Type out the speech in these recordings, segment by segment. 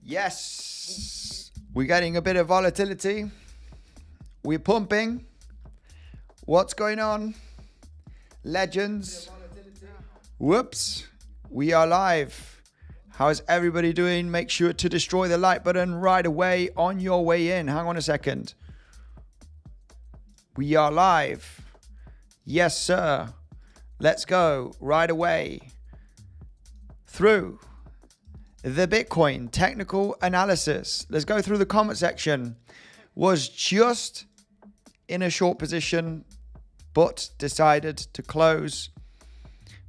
Yes, we're getting a bit of volatility. We're pumping. What's going on? Legends. Whoops. We are live. How's everybody doing? Make sure to destroy the like button right away on your way in. Hang on a second. We are live. Yes, sir. Let's go right away through the Bitcoin technical analysis. Let's go through the comment section. Was just in a short position, but decided to close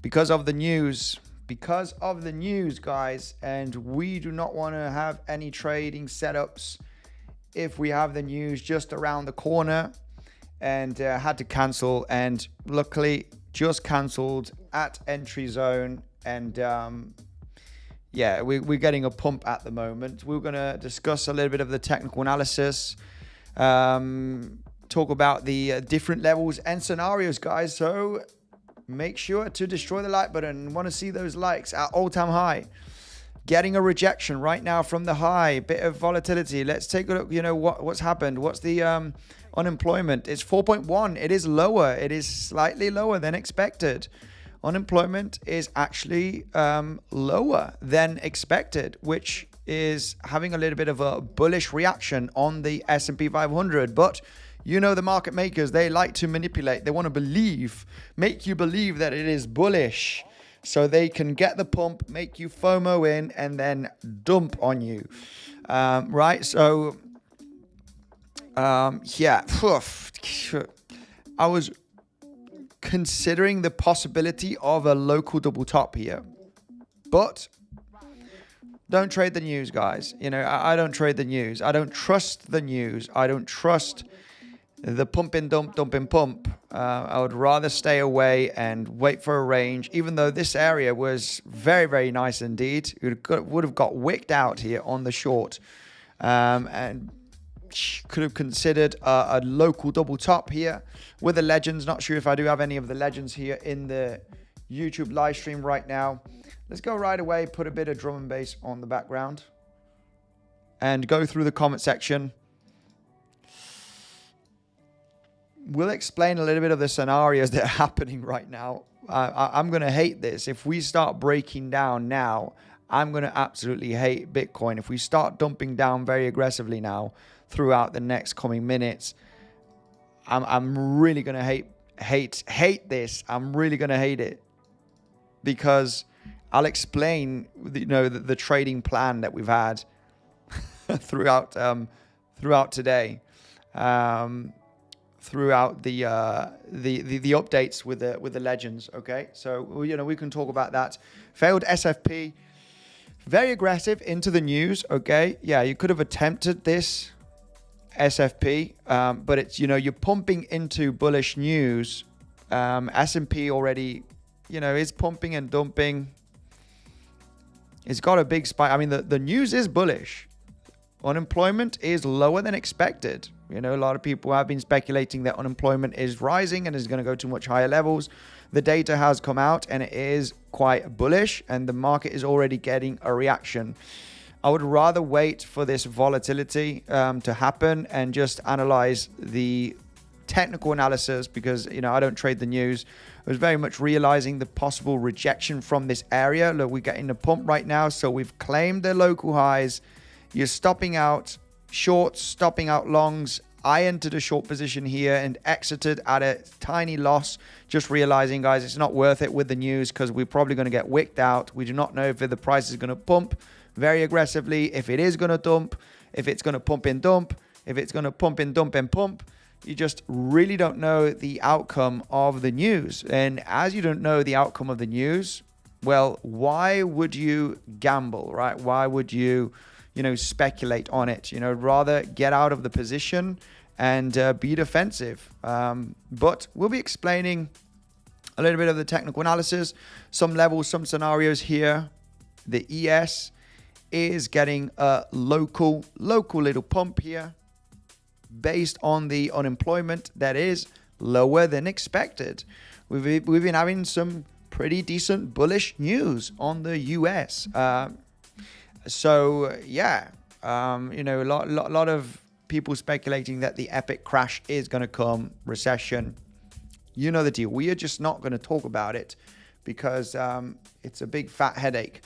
because of the news. Because of the news, guys. And we do not want to have any trading setups if we have the news just around the corner. And had to cancel, and luckily just cancelled at entry zone. And yeah, we're getting a pump at the moment. We're going to discuss a little bit of the technical analysis, talk about the different levels and scenarios, guys. So make sure to destroy the like button. Want to see those likes at all-time high. Getting a rejection right now from the high. Bit of volatility. Let's take a look. You know what's happened. What's the unemployment? It's 4.1. It is lower. It is slightly lower than expected. Unemployment is actually lower than expected, which is having a little bit of a bullish reaction on the S&P 500. But you know the market makers, they like to manipulate. They want to make you believe that it is bullish, so they can get the pump, make you FOMO in, and then dump on you. Right? So, yeah. I was considering the possibility of a local double top here. But don't trade the news, guys. You know, I don't trade the news. I don't trust the news. I don't trust the pump and dump, dump and pump. I would rather stay away and wait for a range, even though this area was very, very nice indeed. Would have got wicked out here on the short, and could have considered a local double top here with the legends. Not sure if I do have any of the legends here in the YouTube live stream right now. Let's go right away, put a bit of drum and bass on the background, and go through the comment section. We'll explain a little bit of the scenarios that are happening right now. I'm going to hate this. If we start breaking down now, I'm going to absolutely hate Bitcoin. If we start dumping down very aggressively now throughout the next coming minutes, I'm really going to hate this. I'm really going to hate it, because I'll explain the trading plan that we've had throughout today. Throughout the updates with the legends. Okay, so we can talk about that. Failed SFP, very aggressive into the news. Okay, yeah, you could have attempted this SFP, but it's you're pumping into bullish news. S&P already is pumping and dumping. It's got a big spike. I mean, the news is bullish. Unemployment is lower than expected. A lot of people have been speculating that unemployment is rising and is going to go to much higher levels. The data has come out and it is quite bullish, and the market is already getting a reaction. I would rather wait for this volatility to happen and just analyze the technical analysis, because I don't trade the news. I was very much realizing the possible rejection from this area. Look, we're getting the pump right now, so we've claimed the local highs. You're stopping out shorts, stopping out longs. I entered a short position here and exited at a tiny loss, just realizing, guys, it's not worth it with the news, because we're probably going to get wicked out. We do not know if the price is going to pump very aggressively, if it is going to dump, if it's going to pump and dump, if it's going to pump and dump and pump. You just really don't know the outcome of the news. And as you don't know the outcome of the news, well, why would you gamble, right? Why would you speculate on it? Rather get out of the position and be defensive. But we'll be explaining a little bit of the technical analysis, some levels, some scenarios here. The ES is getting a local little pump here based on the unemployment that is lower than expected. We've been having some pretty decent bullish news on the US. So yeah, a lot of people speculating that the epic crash is going to come, recession. You know the deal. We are just not going to talk about it because it's a big fat headache.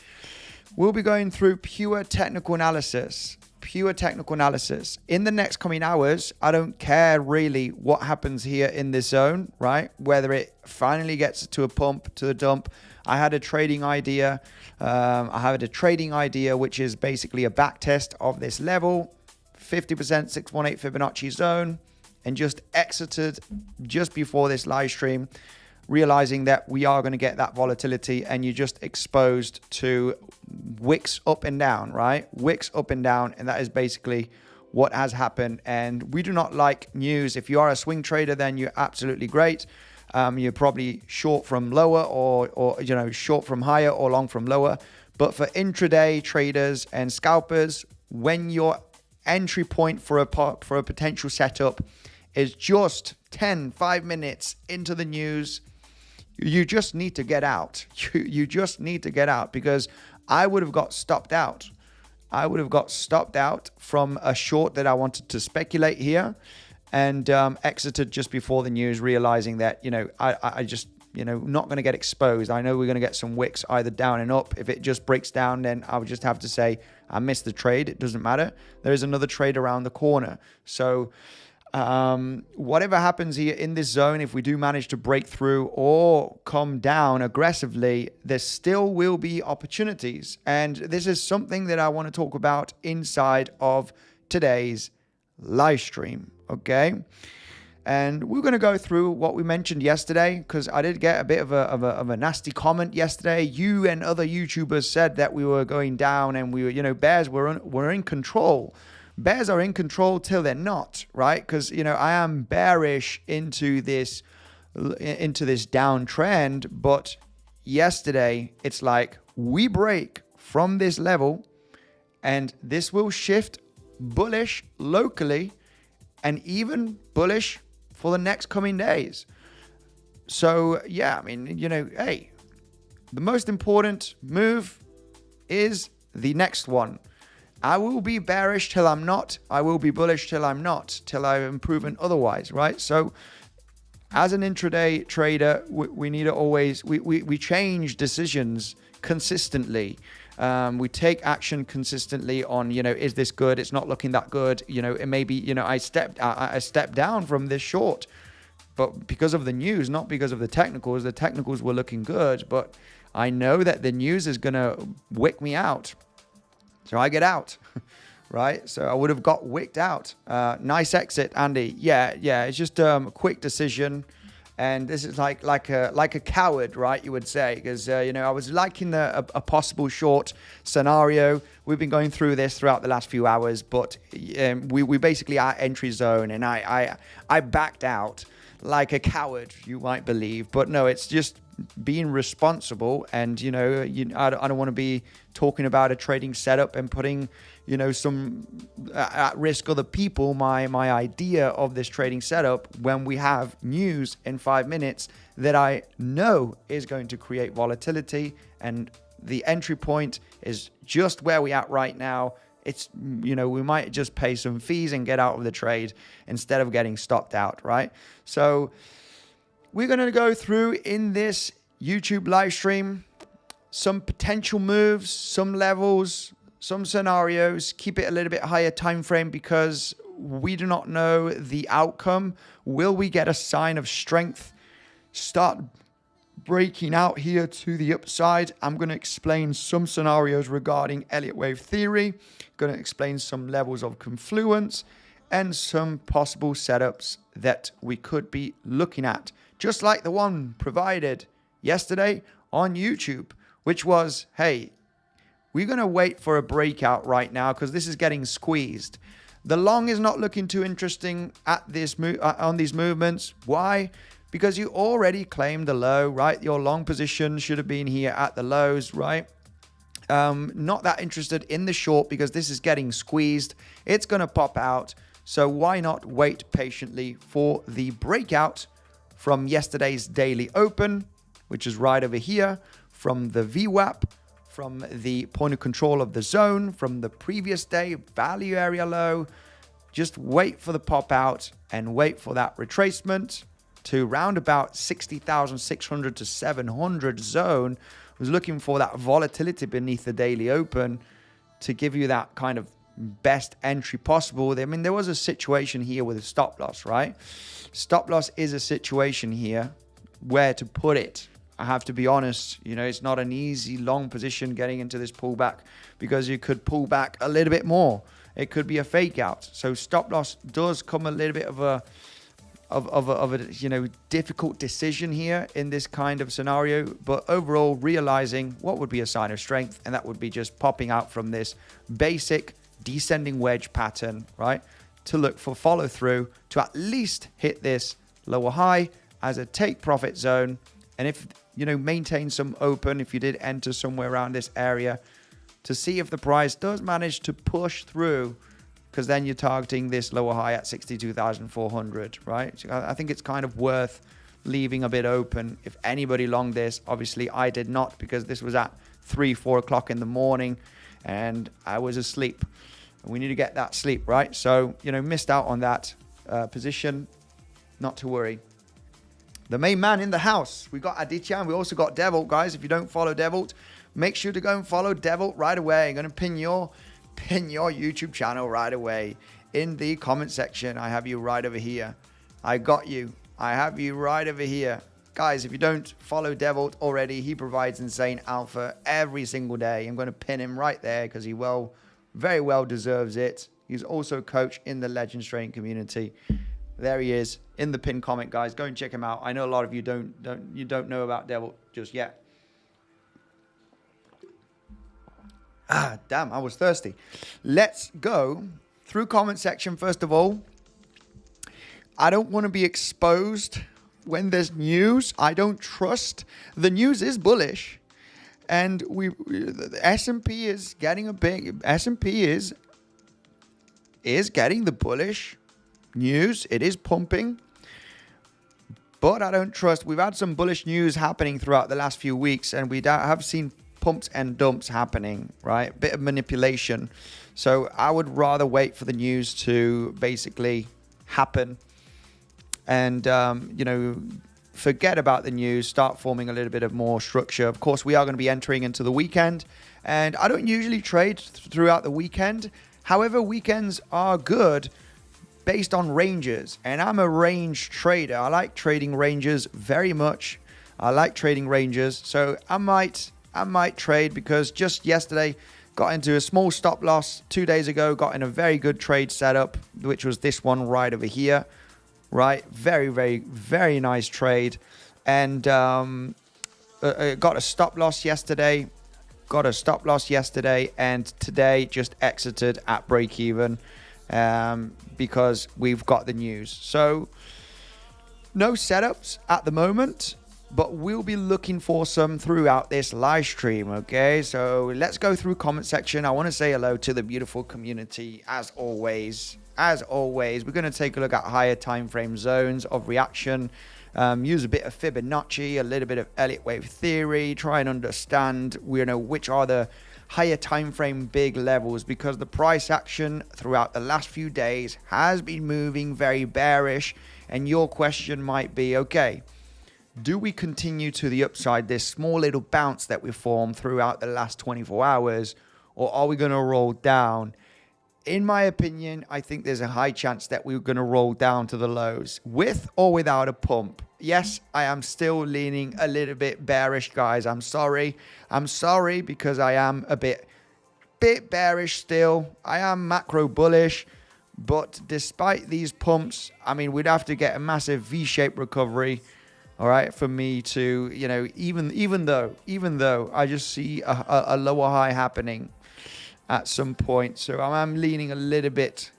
We'll be going through pure technical analysis. In the next coming hours. I don't care really what happens here in this zone, right? Whether it finally gets to a pump, to a dump. I had a trading idea. Which is basically a back test of this level, 50% 618 Fibonacci zone, and just exited just before this live stream, realizing that we are going to get that volatility, and you're just exposed to wicks up and down, right? Wicks up and down, and that is basically what has happened. And we do not like news. If you are a swing trader, then you're absolutely great. You're probably short from lower or short from higher or long from lower. But for intraday traders and scalpers, when your entry point for a potential setup is just 5 minutes into the news, you just need to get out. You just need to get out, because I would have got stopped out. I would have got stopped out from a short that I wanted to speculate here, and exited just before the news, realizing that, I just, not going to get exposed. I know we're going to get some wicks either down and up. If it just breaks down, then I would just have to say, I missed the trade. It doesn't matter. There is another trade around the corner. So whatever happens here in this zone, if we do manage to break through or come down aggressively, there still will be opportunities. And this is something that I want to talk about inside of today's live stream. Okay. And we're going to go through what we mentioned yesterday, because I did get a bit of a nasty comment yesterday. You and other YouTubers said that we were going down, and we were, bears were in control. Bears are in control till they're not, right? Because, I am bearish into this downtrend, but yesterday it's like we break from this level, and this will shift bullish locally, and even bullish for the next coming days. So yeah, hey, the most important move is the next one. I will be bearish till I'm not. I will be bullish till I'm not, till I'm proven otherwise, right? So as an intraday trader, we need to always, we change decisions consistently. We take action consistently on, is this good? It's not looking that good. It may be, I stepped down from this short, but because of the news, not because of the technicals. The technicals were looking good, but I know that the news is going to wick me out. So I get out, right? So I would have got wicked out. Nice exit, Andy. Yeah. It's just a quick decision. And this is like a coward, right? You would say, because I was liking a possible short scenario. We've been going through this throughout the last few hours, but we basically are entry zone, and I backed out like a coward, you might believe. But no, it's just being responsible, and I don't want to be talking about a trading setup and putting some at risk other people, my idea of this trading setup, when we have news in 5 minutes that I know is going to create volatility, and the entry point is just where we at right now. It's, we might just pay some fees and get out of the trade instead of getting stopped out, right? So we're going to go through in this YouTube live stream some potential moves, some levels, some scenarios. Keep it a little bit higher time frame, because we do not know the outcome. Will we get a sign of strength start breaking out here to the upside? I'm going to explain some scenarios regarding Elliott wave theory, going to explain some levels of confluence, and some possible setups that we could be looking at, just like the one provided yesterday on YouTube, which was, hey, we're going to wait for a breakout right now because this is getting squeezed. The long is not looking too interesting at this on these movements. Why? Because you already claimed the low, right? Your long position should have been here at the lows, right? Not that interested in the short because this is getting squeezed. It's going to pop out. So why not wait patiently for the breakout from yesterday's daily open which is right over here, from the VWAP, from the point of control of the zone, from the previous day value area low. Just wait for the pop out and wait for that retracement to round about 60,600 to 700 zone. I was looking for that volatility beneath the daily open to give you that kind of best entry possible. I mean, there was a situation here with a stop loss, right? Stop loss is a situation here where to put it. I have to be honest, it's not an easy long position getting into this pullback because you could pull back a little bit more. It could be a fake out. So stop loss does come a little bit of a difficult decision here in this kind of scenario, but overall realizing what would be a sign of strength, and that would be just popping out from this basic descending wedge pattern, right? To look for follow through to at least hit this lower high as a take profit zone. And if, maintain some open, if you did enter somewhere around this area, to see if the price does manage to push through, because then you're targeting this lower high at 62,400, right? So I think it's kind of worth leaving a bit open. If anybody long this, obviously I did not, because this was at 3-4 o'clock in the morning and I was asleep. We need to get that sleep, right? So, missed out on that position. Not to worry. The main man in the house. We got Aditya and we also got 𝗕𝗏𝘆, guys. If you don't follow 𝗕𝗏𝘆, make sure to go and follow 𝗕𝗏𝘆 right away. I'm going to pin your YouTube channel right away in the comment section. I have you right over here. I got you. I have you right over here. Guys, if you don't follow 𝗕𝗏𝘆 already, he provides insane alpha every single day. I'm going to pin him right there because he very well deserves it. He's also a coach in the Legends Trading community. There he is in the pinned comment, guys. Go and check him out. I know a lot of you don't know about 𝗕𝗏𝘆 just yet. Damn, I was thirsty. Let's go through comment section first of all. I don't want to be exposed when there's news. I don't trust. The news is bullish, and the S&P is getting S&P is getting the bullish news. It is pumping, but I don't trust. We've had some bullish news happening throughout the last few weeks, and we have seen pumps and dumps happening, right? A bit of manipulation. So I would rather wait for the news to basically happen and, forget about the news, start forming a little bit of more structure. Of course, we are going to be entering into the weekend, and I don't usually trade throughout the weekend. However, weekends are good based on ranges, and I'm a range trader. I like trading ranges very much. I like trading ranges, so I might trade, because just yesterday got into a small stop loss. 2 days ago got in a very good trade setup, which was this one right over here, right? Very, very, very nice trade. And got a stop loss yesterday, and today just exited at break even because we've got the news. So no setups at the moment, but we'll be looking for some throughout this live stream, okay? So let's go through comment section. I want to say hello to the beautiful community, as always. As always, we're going to take a look at higher time frame zones of reaction, use a bit of Fibonacci, a little bit of Elliott wave theory, try and understand, which are the higher time frame big levels, because the price action throughout the last few days has been moving very bearish. And your question might be, okay, do we continue to the upside, this small little bounce that we formed throughout the last 24 hours, or are we going to roll down? In my opinion, I think there's a high chance that we're going to roll down to the lows, with or without a pump. Yes, I am still leaning a little bit bearish, guys. I'm sorry. Because I am a bit bearish still. I am macro bullish. But despite these pumps, I mean, we'd have to get a massive V-shaped recovery, all right, for me to, even though I just see a lower high happening at some point. So I'm leaning a little bit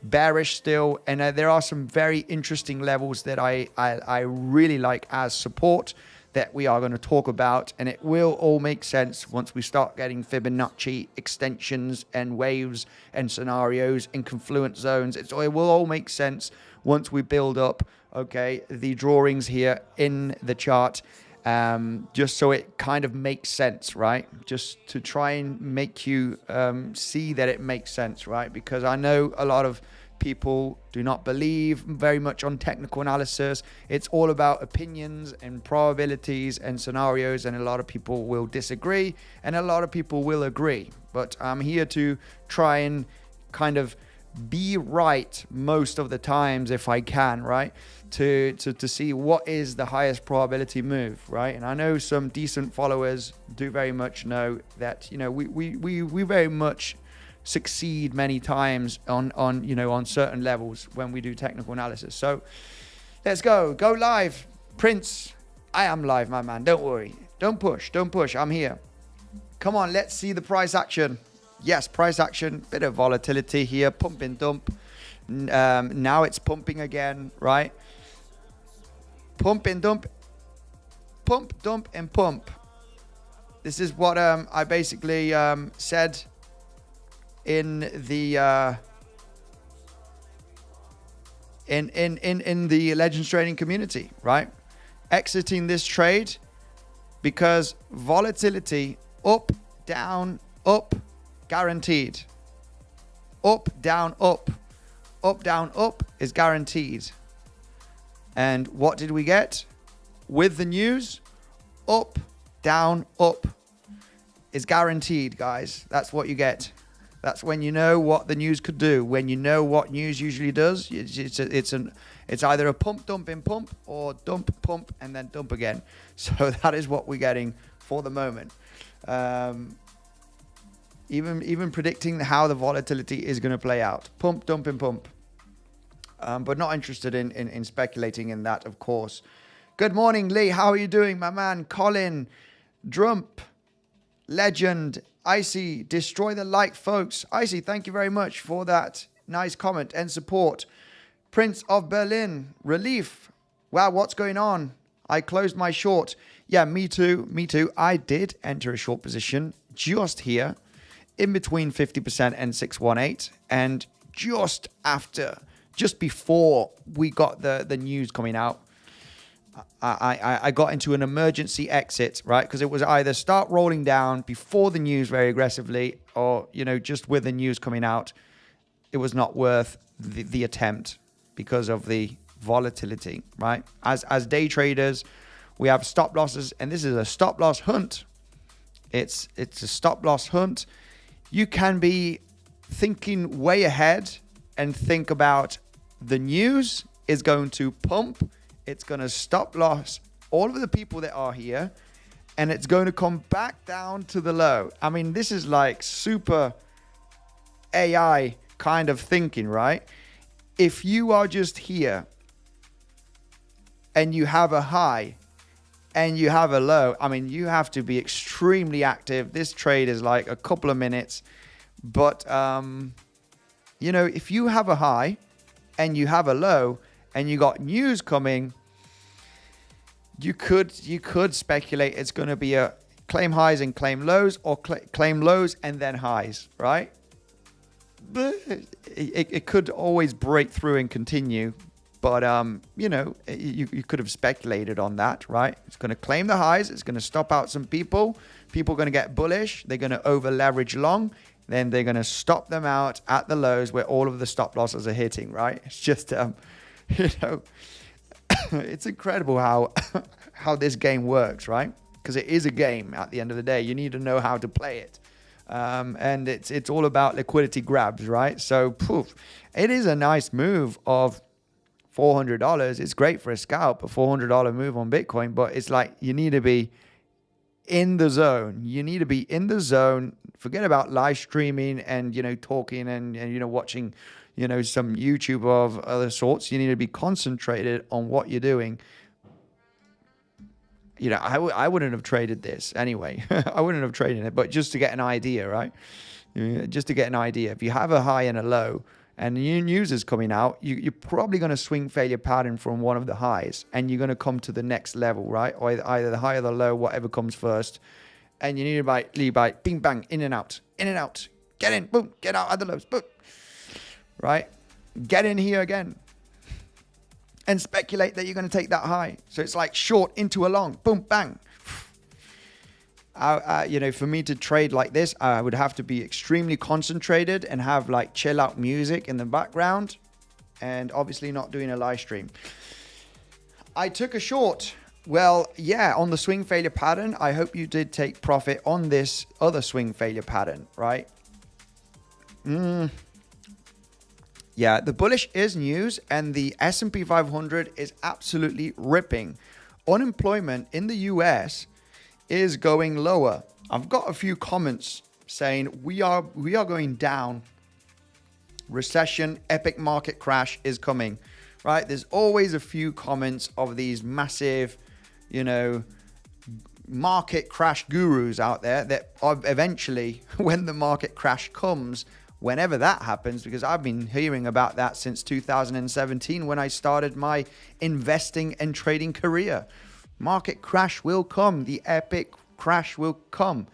bearish still. And there are some very interesting levels that I really like as support that we are going to talk about. And it will all make sense once we start getting Fibonacci extensions and waves and scenarios and confluence zones. It will all make sense once we build up, okay, the drawings here in the chart. just so it kind of makes sense, right? Just to try and make you see that it makes sense, right? Because I know a lot of people do not believe very much on technical analysis. It's all about opinions and probabilities and scenarios, and a lot of people will disagree and a lot of people will agree. But I'm here to try and kind of be right most of the times if I can, right? To see what is the highest probability move, right? And I know some decent followers do very much know that, you know, we very much succeed many times on certain levels when we do technical analysis. So let's go live. Prince, I am live, my man. Don't worry. Don't push. I'm here. Come on, let's see the price action. Yes, price action, bit of volatility here, pump and dump. Now it's pumping again, right? Pump and dump, pump, dump, and pump. This is what I basically said in the in the Legends trading community, right? Exiting this trade because volatility up, down, up, guaranteed. Up, down, up. Up, down, up is guaranteed. And what did we get with the news? Up, down, up is guaranteed, guys. That's what you get. That's when you know what the news could do. When you know what news usually does, it's either a pump, dump, and pump, or dump, pump, and then dump again. So that is what we're getting for the moment. Even predicting how the volatility is going to play out. Pump, dump, and pump. But not interested in speculating in that, of course. Good morning, Lee. How are you doing, my man? Colin, Drump, Legend, 𝗖𝗍, destroy the like, folks. 𝗖𝗍, thank you very much for that nice comment and support. Prince of Berlin, relief. Wow, what's going on? I closed my short. Yeah, me too. I did enter a short position just here, in between 50% and 618, and just before we got the news coming out, I got into an emergency exit, right? Because it was either start rolling down before the news very aggressively, or, you know, just with the news coming out, it was not worth the attempt because of the volatility, right? As day traders, we have stop losses, and this is a stop loss hunt. It's a stop loss hunt. You can be thinking way ahead and think about the news is going to pump. It's going to stop loss all of the people that are here, and it's going to come back down to the low. I mean, this is like super AI kind of thinking, right? If you are just here and you have a high and you have a low, I mean, you have to be extremely active. This trade is like a couple of minutes, but you know, if you have a high and you have a low and you got news coming, you could speculate it's going to be a claim highs and claim lows, or claim lows and then highs, right? But it could always break through and continue. But, you know, you could have speculated on that, right? It's going to claim the highs. It's going to stop out some people. People are going to get bullish. They're going to over leverage long. Then they're going to stop them out at the lows where all of the stop losses are hitting, right? It's just, you know, it's incredible how this game works, right? Because it is a game at the end of the day. You need to know how to play it. And it's all about liquidity grabs, right? So, poof, it is a nice move of $400. It's great for a scalp, a $400 move on Bitcoin, but it's like you need to be in the zone. You need to be in the zone. Forget about live streaming and, you know, talking and you know, watching, you know, some YouTube of other sorts. You need to be concentrated on what you're doing. You know, I wouldn't have traded this anyway. I wouldn't have traded it, but just to get an idea, right? Just to get an idea. If you have a high and a low, and new news is coming out, you're probably going to swing failure pattern from one of the highs, and you're going to come to the next level, right? Or either the high or the low, whatever comes first. And you need to lead by bing, bang, in and out, get in, boom, get out at the lows, boom, right? Get in here again. and speculate that you're going to take that high. So it's like short into a long, boom, bang. For me to trade like this, I would have to be extremely concentrated and have like chill out music in the background, and obviously not doing a live stream. I took a short. Well, yeah, on the swing failure pattern. I hope you did take profit on this other swing failure pattern, right? Yeah, the bullish is news, and the S&P 500 is absolutely ripping. Unemployment in the US is going lower. I've got a few comments saying we are going down. Recession, epic market crash is coming, right? There's always a few comments of these massive, market crash gurus out there that eventually, when the market crash comes, whenever that happens, because I've been hearing about that since 2017 when I started my investing and trading career. Market crash will come. The epic crash will come.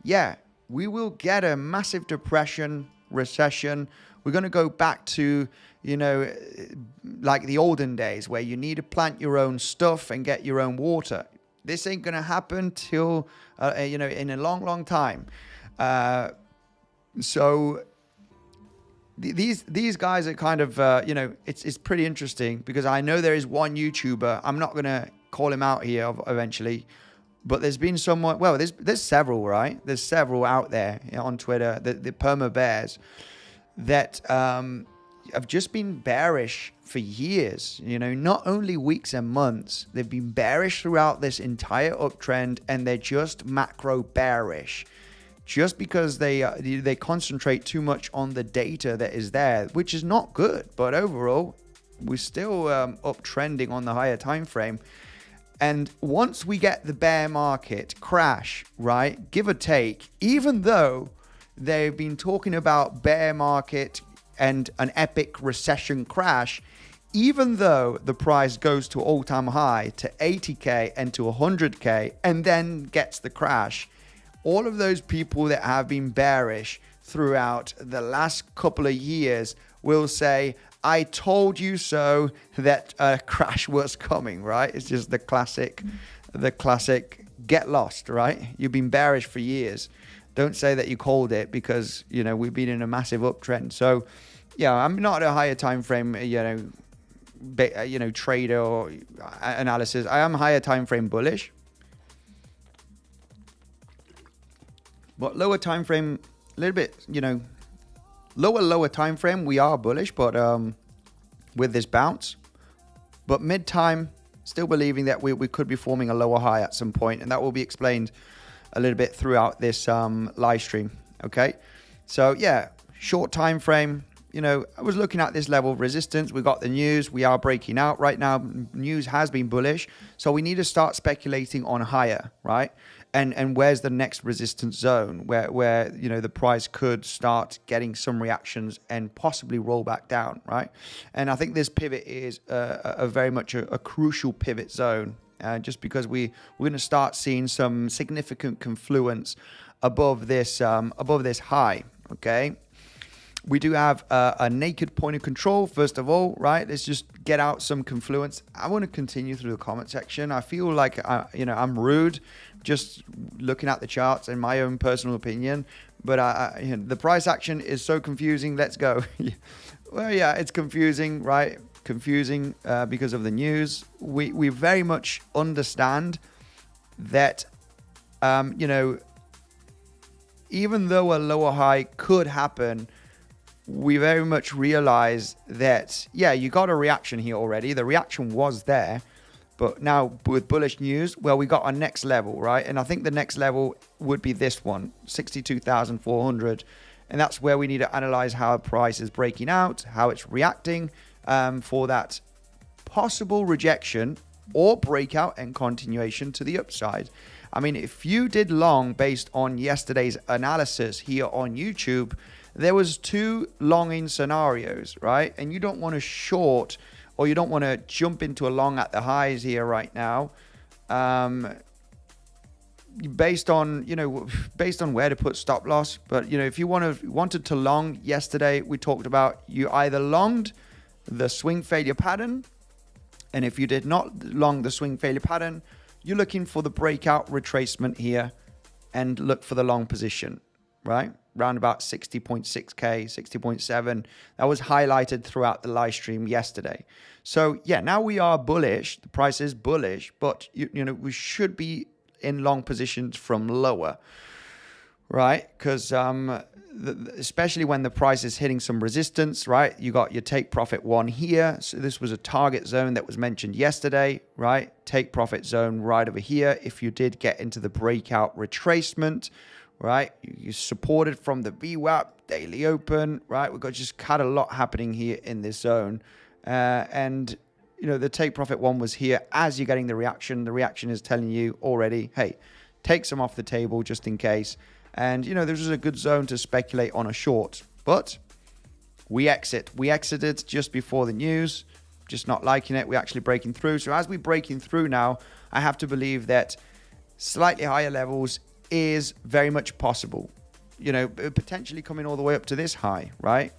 Yeah, we will get a massive depression, recession. We're going to go back to, like the olden days where you need to plant your own stuff and get your own water. This ain't going to happen till, in a long, long time. So these guys are kind of, it's pretty interesting because I know there is one YouTuber. I'm not going to call him out here eventually, but there's been someone, well, there's several, right? There's several out there on Twitter, the 𝗕𝗶𝗴𝗫 that have just been bearish for years, not only weeks and months. They've been bearish throughout this entire uptrend, and they're just macro bearish just because they concentrate too much on the data that is there, which is not good. But overall, we're still uptrending on the higher time frame. And once we get the bear market crash, right, give or take, even though they've been talking about bear market and an epic recession crash, even though the price goes to all-time high to 80K and to 100K and then gets the crash, all of those people that have been bearish throughout the last couple of years will say, I told you so, that a crash was coming, right? It's just the classic get lost, right? You've been bearish for years. Don't say that you called it, because, we've been in a massive uptrend. So, yeah, I'm not a higher time frame, trader or analysis. I am higher time frame bullish. But lower time frame, a little bit, lower time frame, we are bullish, but with this bounce. But mid time, still believing that we could be forming a lower high at some point, and that will be explained a little bit throughout this live stream. Okay, so yeah, short time frame. I was looking at this level of resistance. We got the news. We are breaking out right now. News has been bullish, so we need to start speculating on higher, right? And where's the next resistance zone where the price could start getting some reactions and possibly roll back down, right? And I think this pivot is a very much a crucial pivot zone, just because we're going to start seeing some significant confluence above this high. Okay. We do have a naked point of control, first of all, right? Let's just get out some confluence. I want to continue through the comment section. I feel like, I'm rude just looking at the charts in my own personal opinion. But the price action is so confusing. Let's go. Well, yeah, it's confusing, right? Confusing because of the news. We very much understand that, even though a lower high could happen, we very much realize that, yeah, you got a reaction here already. The reaction was there. But now with bullish news, well, we got our next level, right? And I think the next level would be this one, 62,400. And that's where we need to analyze how the price is breaking out, how it's reacting for that possible rejection or breakout and continuation to the upside. I mean, if you did long based on yesterday's analysis here on YouTube, there was two longing scenarios, right? And you don't want to short, or you don't want to jump into a long at the highs here right now, based on where to put stop loss. But if you wanted to long yesterday, we talked about you either longed the swing failure pattern And if you did not long the swing failure pattern, you're looking for the breakout retracement here and look for the long position, right? Round about 60.6K, 60.7. That was highlighted throughout the live stream yesterday. So yeah, now we are bullish. The price is bullish, but you know, we should be in long positions from lower, right? Because especially when the price is hitting some resistance, right? You got your take profit one here. So this was a target zone that was mentioned yesterday, right? Take profit zone right over here. If you did get into the breakout retracement, right? You supported from the VWAP, daily open, right? We've got just kind of a lot happening here in this zone. And, you know, the take profit one was here as you're getting the reaction. The reaction is telling you already, hey, take some off the table just in case. And, you know, this is a good zone to speculate on a short. But we exit. We exited just before the news. Just not liking it. We're actually breaking through. So as we're breaking through now, I have to believe that slightly higher levels is very much possible. You know, potentially coming all the way up to this high, right?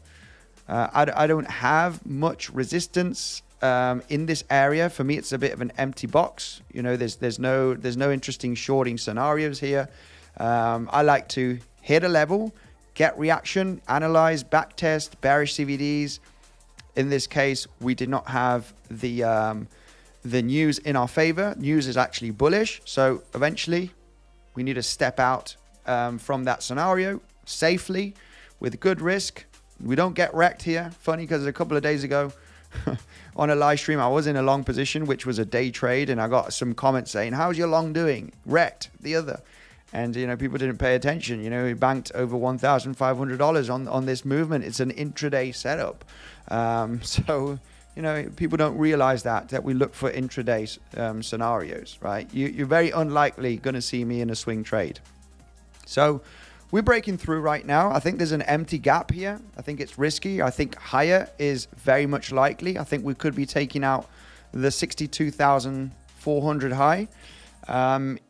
I don't have much resistance in this area. For me, it's a bit of an empty box. You know, there's no interesting shorting scenarios here. I like to hit a level, get reaction, analyze, backtest, bearish CVDs. In this case, we did not have the news in our favor. News is actually bullish. So eventually we need to step out from that scenario safely with good risk. We don't get wrecked here. Funny, because a couple of days ago on a live stream, I was in a long position, which was a day trade. And I got some comments saying, how's your long doing? Wrecked the other. And, you know, people didn't pay attention. You know, we banked over $1,500 on this movement. It's an intraday setup. So, you know, people don't realize that we look for intraday scenarios, right? You're very unlikely going to see me in a swing trade. So we're breaking through right now. I think there's an empty gap here. I think it's risky. I think higher is very much likely. I think we could be taking out the 62,400 high.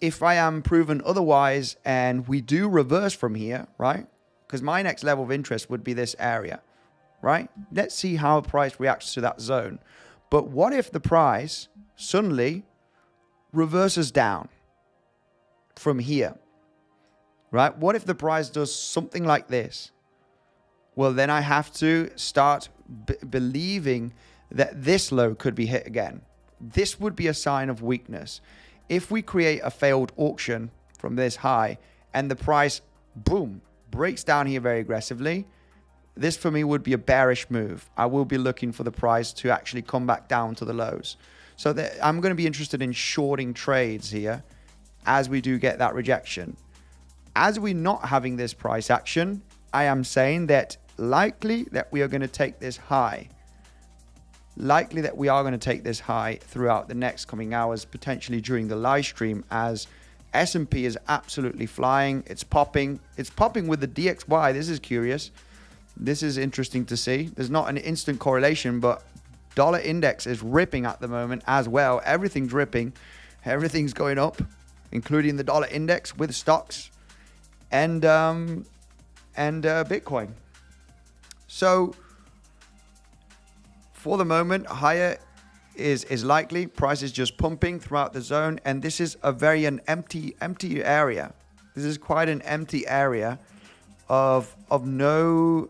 If I am proven otherwise and we do reverse from here, right? Because my next level of interest would be this area, right? Let's see how the price reacts to that zone. But what if the price suddenly reverses down from here, right? What if the price does something like this? Well, then I have to start believing that this low could be hit again. This would be a sign of weakness. If we create a failed auction from this high and the price, boom, breaks down here very aggressively, this for me would be a bearish move. I will be looking for the price to actually come back down to the lows. So I'm going to be interested in shorting trades here as we do get that rejection. As we're not having this price action, I am saying that likely that we are going to take this high. Likely that we are going to take this high throughout the next coming hours, potentially during the live stream, as S&P is absolutely flying. It's popping. It's popping with the DXY. This is curious. This is interesting to see. There's not an instant correlation, but dollar index is ripping at the moment as well. Everything's ripping. Everything's going up, including the dollar index with stocks and Bitcoin. So for the moment, higher is likely. Price is just pumping throughout the zone, and this is an empty area. This is quite an empty area of no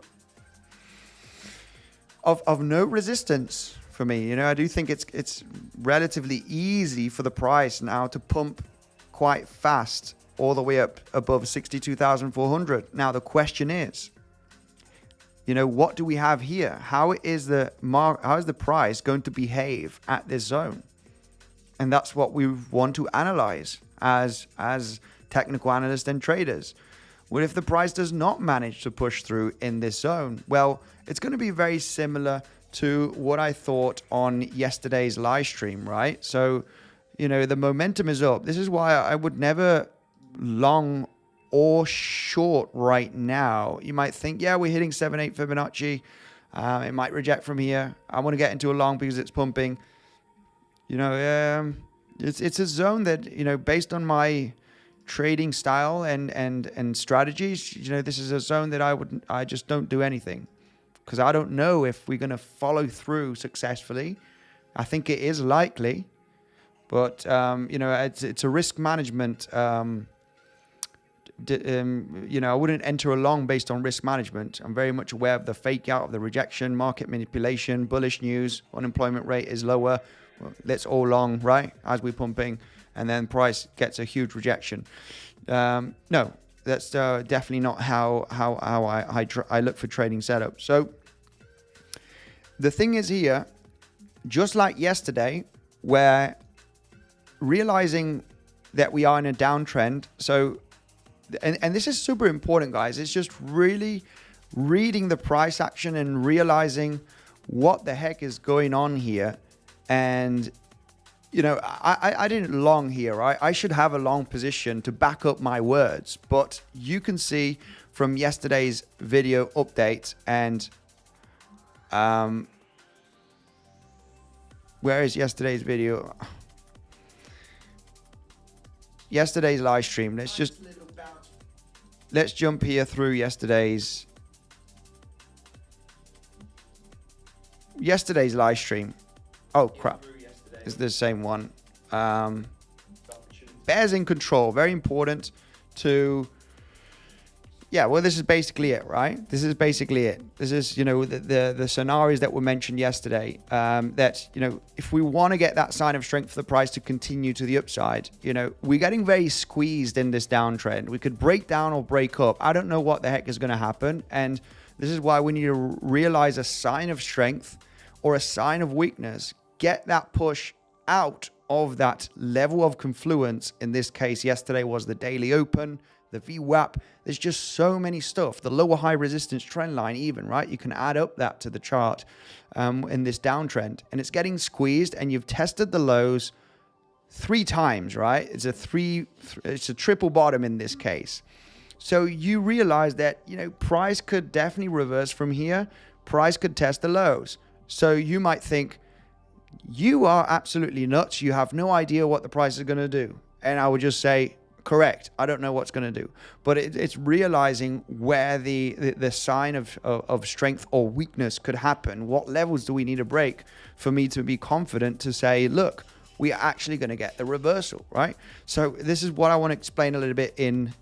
resistance for me. You know, I do think it's relatively easy for the price now to pump quite fast all the way up above 62,400. Now the question is, you know, what do we have here? How is the price going to behave at this zone? And that's what we want to analyze as technical analysts and traders. What if the price does not manage to push through in this zone? Well, it's going to be very similar to what I thought on yesterday's live stream, right? So, you know, the momentum is up. This is why I would never long or short right now. You might think, yeah, we're hitting 7.8 Fibonacci. It might reject from here. I want to get into a long because it's pumping. You know, it's a zone that, you know, based on my trading style and strategies, you know, this is a zone that I just don't do anything, because I don't know if we're going to follow through successfully I think it is likely, but you know, it's a risk management. You know, I wouldn't enter along based on risk management. I'm very much aware of the fake out, of the rejection, market manipulation, bullish news, unemployment rate is lower. Well, let's all long, right? As we're pumping, and then price gets a huge rejection. No, that's definitely not how I look for trading setup. So the thing is here, just like yesterday, where realizing that we are in a downtrend. So, and this is super important, guys. It's just really reading the price action and realizing what the heck is going on here. And, you know, I didn't long here, right? I should have a long position to back up my words. But you can see from yesterday's video update and where is yesterday's video? Yesterday's live stream. Let's jump here through yesterday's live stream. Oh crap, it's the same one. Bears in control, very important to. Yeah, well, this is basically it, right? This is basically it. This is, you know, the scenarios that were mentioned yesterday. That, you know, if we want to get that sign of strength for the price to continue to the upside, you know, we're getting very squeezed in this downtrend. We could break down or break up. I don't know what the heck is going to happen. And this is why we need to realize a sign of strength or a sign of weakness. Get that push out of that level of confluence. In this case, yesterday was the daily open, the VWAP. There's just so many stuff. The lower high resistance trend line even, right? You can add up that to the chart in this downtrend. And it's getting squeezed, and you've tested the lows 3 times, right? It's a triple bottom in this case. So you realize that, you know, price could definitely reverse from here. Price could test the lows. So you might think, you are absolutely nuts. You have no idea what the price is going to do. And I would just say, correct. I don't know what's going to do. But it's realizing where the sign of strength or weakness could happen. What levels do we need to break for me to be confident to say, look, we are actually going to get the reversal, right? So this is what I want to explain a little bit in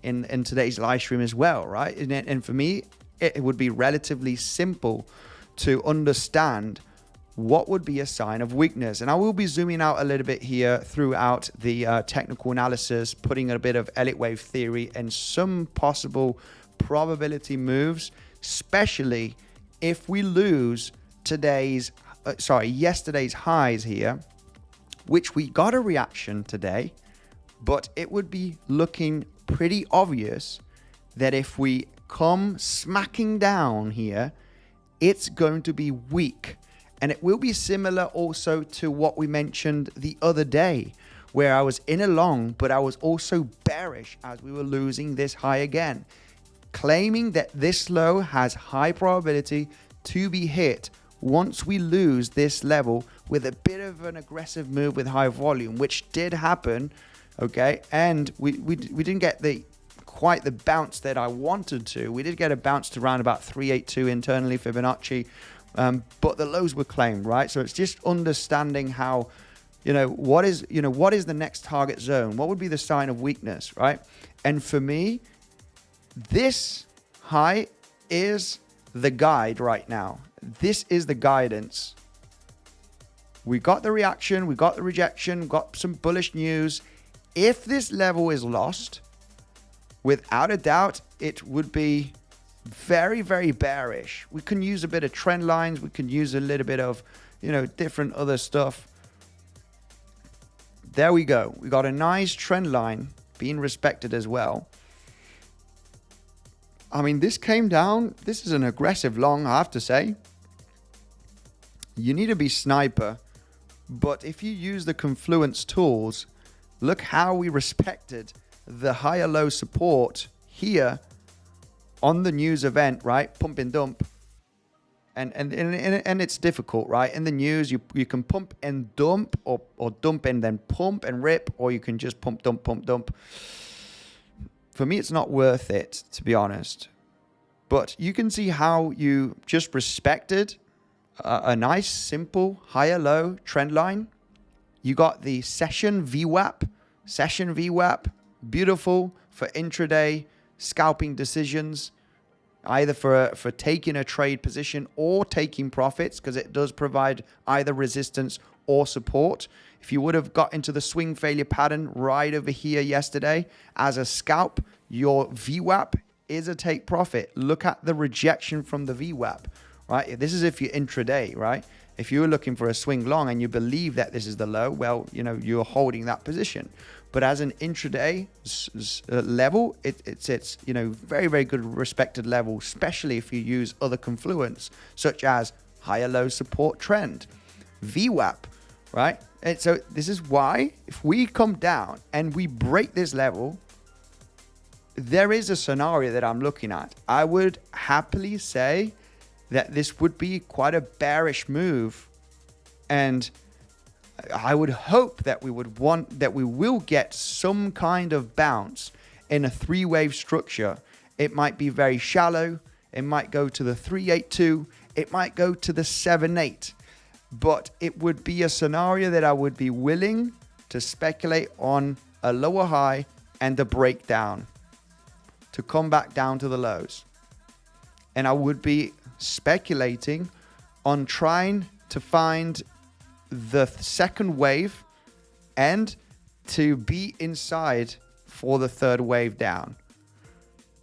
today's live stream as well, right? And for me, it would be relatively simple to understand what would be a sign of weakness. And I will be zooming out a little bit here throughout the technical analysis, putting a bit of Elliott wave theory and some possible probability moves, especially if we lose yesterday's highs here, which we got a reaction today, but it would be looking pretty obvious that if we come smacking down here, it's going to be weak. And it will be similar also to what we mentioned the other day, where I was in a long, but I was also bearish as we were losing this high again, claiming that this low has high probability to be hit once we lose this level with a bit of an aggressive move with high volume, which did happen, okay? And we didn't get quite the bounce that I wanted to. We did get a bounce to around about 382 internally Fibonacci, but the lows were claimed, right? So it's just understanding how, what is the next target zone? What would be the sign of weakness, right? And for me, this high is the guide right now. This is the guidance. We got the reaction, we got the rejection, got some bullish news. If this level is lost, without a doubt, it would be very, very bearish. We can use a bit of trend lines. We can use a little bit of, different other stuff. There we go. We got a nice trend line being respected as well. I mean, this came down. This is an aggressive long, I have to say. You need to be sniper. But if you use the confluence tools, look how we respected the higher low support here on the news event, right? Pump and dump. And it's difficult, right? In the news, you can pump and dump or dump and then pump and rip, or you can just pump, dump. For me, it's not worth it, to be honest. But you can see how you just respected a nice, simple, higher low trend line. You got the session VWAP, beautiful for intraday scalping decisions, either for taking a trade position or taking profits, because it does provide either resistance or support. If you would have got into the swing failure pattern right over here yesterday as a scalp, your VWAP is a take profit. Look at the rejection from the VWAP, right? This is if you're intraday, right? If you're looking for a swing long and you believe that this is the low, well, you're holding that position. But as an intraday level, it's very, very good respected level, especially if you use other confluence, such as higher low support trend, VWAP, right? And so this is why if we come down and we break this level, there is a scenario that I'm looking at. I would happily say that this would be quite a bearish move, and I would hope that we will get some kind of bounce in a three-wave structure. It might be very shallow. It might go to the 382. It might go to the 78. But it would be a scenario that I would be willing to speculate on a lower high and a breakdown to come back down to the lows. And I would be speculating on trying to find the second wave and to be inside for the third wave down,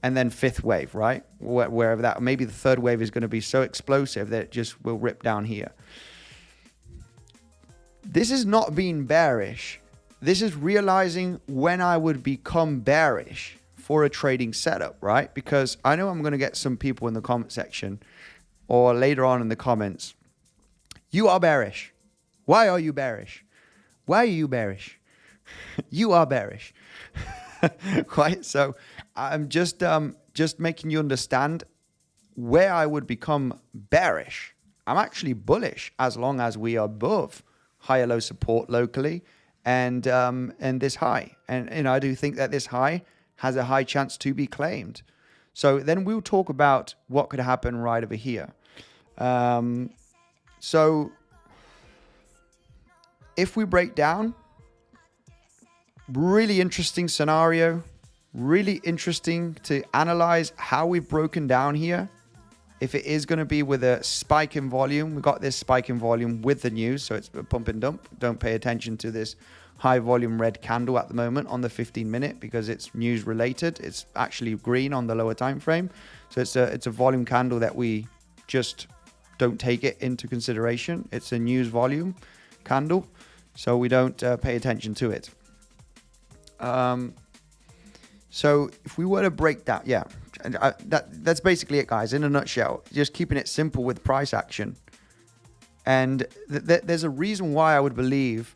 and then fifth wave, right? Wherever that, maybe the third wave is going to be so explosive that it just will rip down here. This is not being bearish. This is realizing when I would become bearish for a trading setup, right? Because I know I'm going to get some people in the comment section or later on in the comments. You are bearish. Why are you bearish? Why are you bearish? You are bearish. Right? So I'm just making you understand where I would become bearish. I'm actually bullish as long as we are above higher low support locally and this high. And I do think that this high has a high chance to be claimed. So then we'll talk about what could happen right over here. So if we break down, really interesting scenario, really interesting to analyze how we've broken down here. If it is going to be with a spike in volume, we got this spike in volume with the news, so it's a pump and dump. Don't pay attention to this high volume red candle at the moment on the 15-minute because it's news related. It's actually green on the lower time frame, so it's a volume candle that we just don't take it into consideration. It's a news volume candle, so we don't pay attention to it. So if we were to break that, yeah, that's basically it, guys, in a nutshell. Just keeping it simple with price action. And there's a reason why I would believe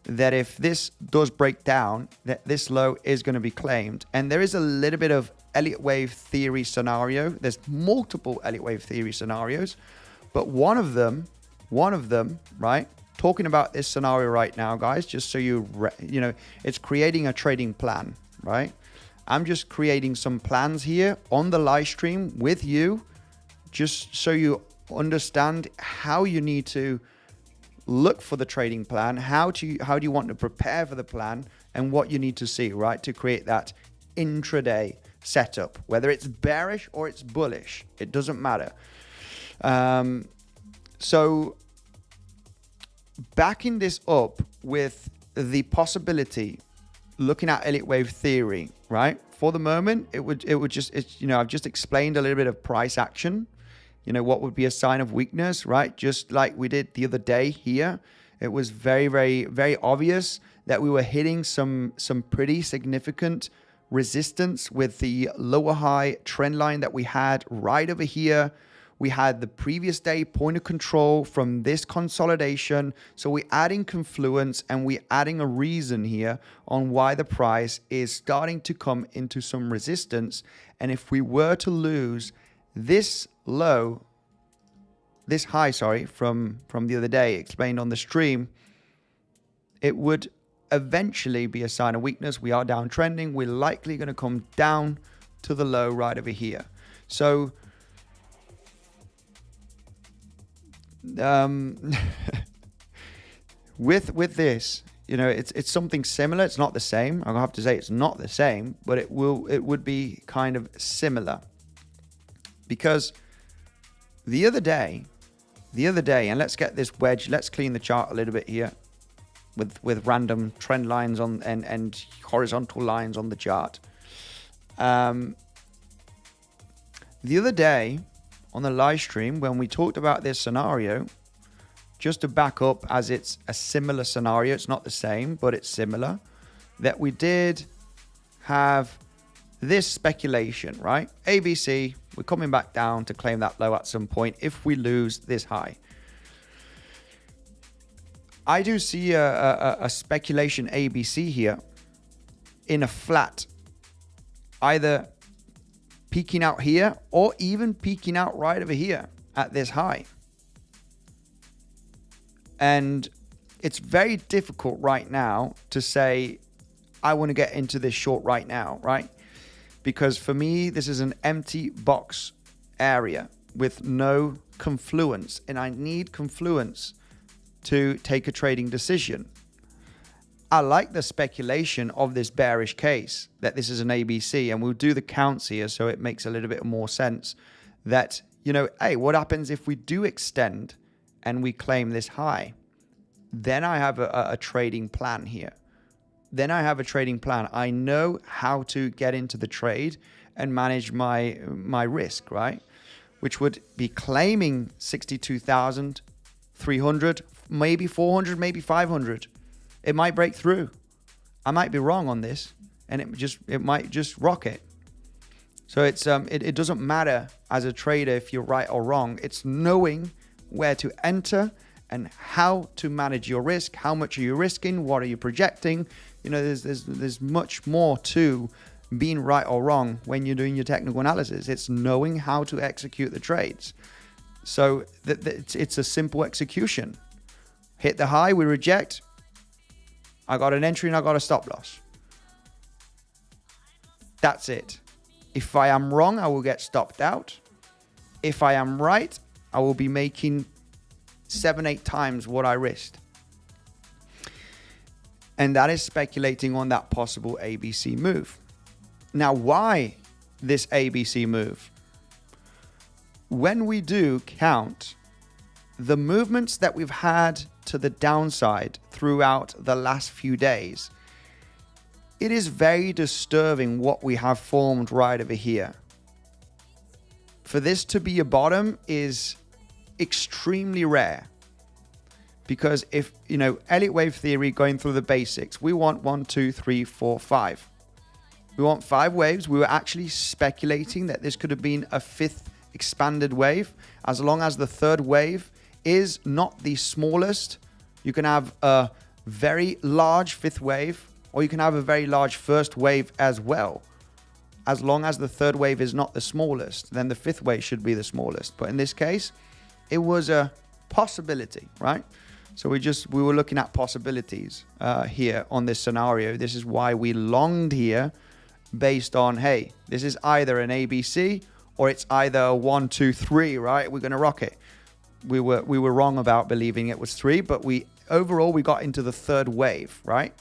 that if this does break down, that this low is going to be claimed. And there is a little bit of Elliott wave theory scenario. There's multiple Elliott wave theory scenarios, but one of them, right? Talking about this scenario right now, guys, just so you know, it's creating a trading plan, right? I'm just creating some plans here on the live stream with you, just so you understand how you need to look for the trading plan, how do you want to prepare for the plan, and what you need to see, right, to create that intraday setup. Whether it's bearish or it's bullish, it doesn't matter. So backing this up with the possibility, looking at Elliott wave theory, right? For the moment, it would just, I've just explained a little bit of price action. What would be a sign of weakness, right? Just like we did the other day here, it was very, very, very obvious that we were hitting some pretty significant resistance with the lower high trend line that we had right over here. We had the previous day point of control from this consolidation. So we're adding confluence and we're adding a reason here on why the price is starting to come into some resistance. And if we were to lose this low, this high, from the other day, explained on the stream, it would eventually be a sign of weakness. We are downtrending. We're likely going to come down to the low right over here. So with this, it's something similar. It's not the same. I'll have to say it's not the same, but it would be kind of similar. Because the other day, and let's get this wedge, let's clean the chart a little bit here with random trend lines on and horizontal lines on the chart. The other day on the live stream, when we talked about this scenario, just to back up, as it's a similar scenario, it's not the same, but it's similar, that we did have this speculation, right? ABC, we're coming back down to claim that low at some point if we lose this high. I do see a speculation ABC here in a flat, either peaking out here or even peaking out right over here at this high. And it's very difficult right now to say, I want to get into this short right now, right? Because for me, this is an empty box area with no confluence, and I need confluence to take a trading decision. I like the speculation of this bearish case that this is an ABC, and we'll do the counts here so it makes a little bit more sense that, hey, what happens if we do extend and we claim this high? Then I have a trading plan here. Then I have a trading plan. I know how to get into the trade and manage my risk, right? Which would be claiming 62,300, maybe 400, maybe 500. It might break through. I might be wrong on this, and it might just rocket. So it doesn't matter as a trader if you're right or wrong. It's knowing where to enter and how to manage your risk. How much are you risking? What are you projecting? There's much more to being right or wrong when you're doing your technical analysis. It's knowing how to execute the trades. So it's a simple execution. Hit the high, we reject. I got an entry and I got a stop loss. That's it. If I am wrong, I will get stopped out. If I am right, I will be making 7-8 times what I risked. And that is speculating on that possible ABC move. Now, why this ABC move? When we do count the movements that we've had to the downside throughout the last few days, it is very disturbing what we have formed right over here. For this to be a bottom is extremely rare. Because if, Elliott wave theory, going through the basics, we want 1, 2, 3, 4, 5. We want 5 waves. We were actually speculating that this could have been a 5th expanded wave. As long as the 3rd wave is not the smallest, you can have a very large 5th wave, or you can have a very large 1st wave as well. As long as the 3rd wave is not the smallest, then the 5th wave should be the smallest. But in this case, it was a possibility, right? So we were looking at possibilities here on this scenario. This is why we longed here based on, hey, this is either an ABC or it's either a 1, 2, 3, right? We're going to rock it. We were wrong about believing it was 3, but overall we got into the 3rd wave, right?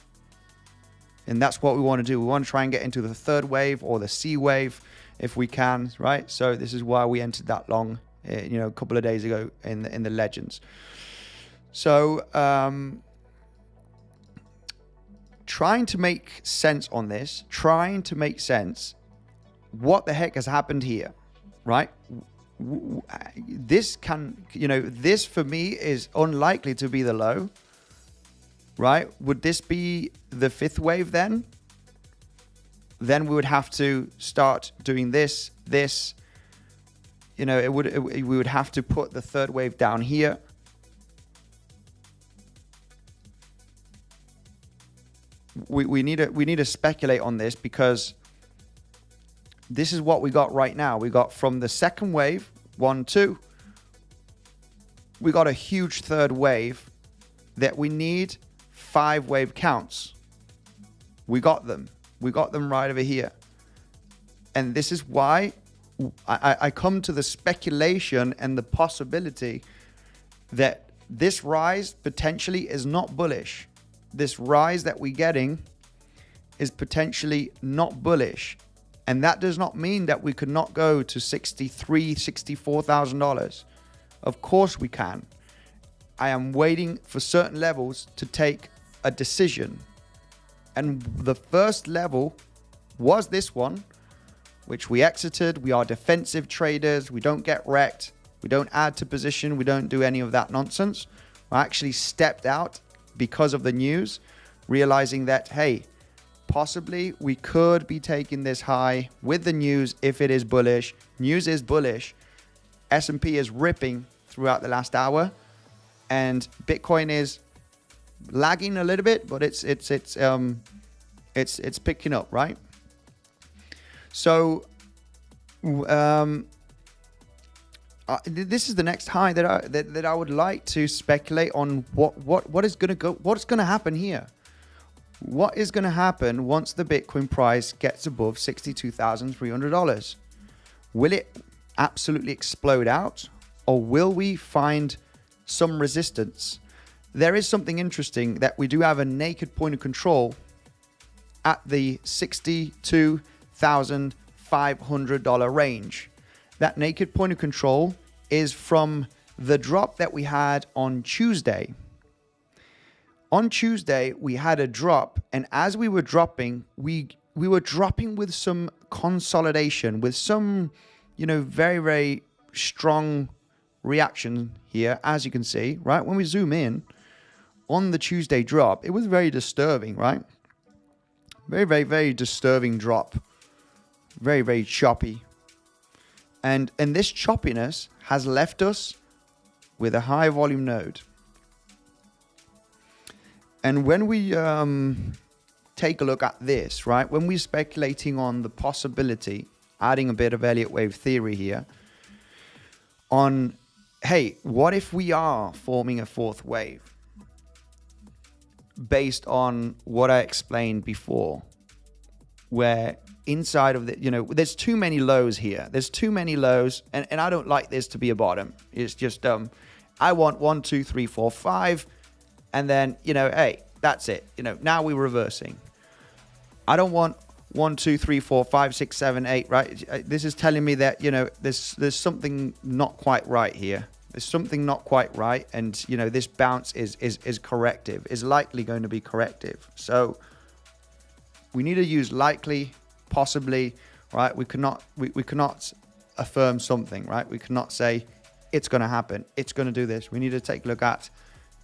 And that's what we want to do. We want to try and get into the 3rd wave or the C wave if we can, right? So this is why we entered that long, a couple of days ago in the legends. So trying to make sense on this, what the heck has happened here, right? This for me is unlikely to be the low, right? Would this be the 5th wave then? Then we would have to start doing this. We would have to put the 3rd wave down here. We need to speculate on this, because this is what we got right now. We got from the 2nd wave, 1, 2. We got a huge 3rd wave that we need 5 wave counts. We got them. We got them right over here. And this is why I come to the speculation and the possibility that this rise potentially is not bullish. This rise that we're getting is potentially not bullish. And that does not mean that we could not go to $63,000, $64,000. Of course we can. I am waiting for certain levels to take a decision. And the first level was this one, which we exited. We are defensive traders. We don't get wrecked. We don't add to position. We don't do any of that nonsense. I actually stepped out because of the news, realizing that, hey, possibly we could be taking this high with the news if it is bullish. News is bullish. S&P is ripping throughout the last hour, and Bitcoin is lagging a little bit, but it's picking up, right? So this is the next high that I would like to speculate on. What is going to go? What's going to happen here? What is going to happen once the Bitcoin price gets above $62,300? Will it absolutely explode out, or will we find some resistance? There is something interesting that we do have a naked point of control at the $62,500 range. That naked point of control is from the drop that we had on Tuesday. On Tuesday, we had a drop, and as we were dropping, we were dropping with some consolidation, with some, very, very strong reaction here, as you can see, right? When we zoom in on the Tuesday drop, it was very disturbing, right? Very, very, very disturbing drop. Very, very choppy. And this choppiness has left us with a high volume node. And when we take a look at this, right, when we're speculating on the possibility, adding a bit of Elliott wave theory here, on, hey, what if we are forming a fourth wave? Based on what I explained before, where inside of the, there's too many lows here. There's too many lows, and I don't like this to be a bottom. It's just, I want 1, 2, 3, 4, 5, and then, hey, that's it. Now we're reversing. I don't want 1, 2, 3, 4, 5, 6, 7, 8, right? This is telling me that, there's something not quite right here. There's something not quite right, and, this bounce is corrective, is likely going to be corrective. So we need to use likely, possibly, right? We cannot affirm something, right? We cannot say it's going to happen. It's going to do this. We need to take a look at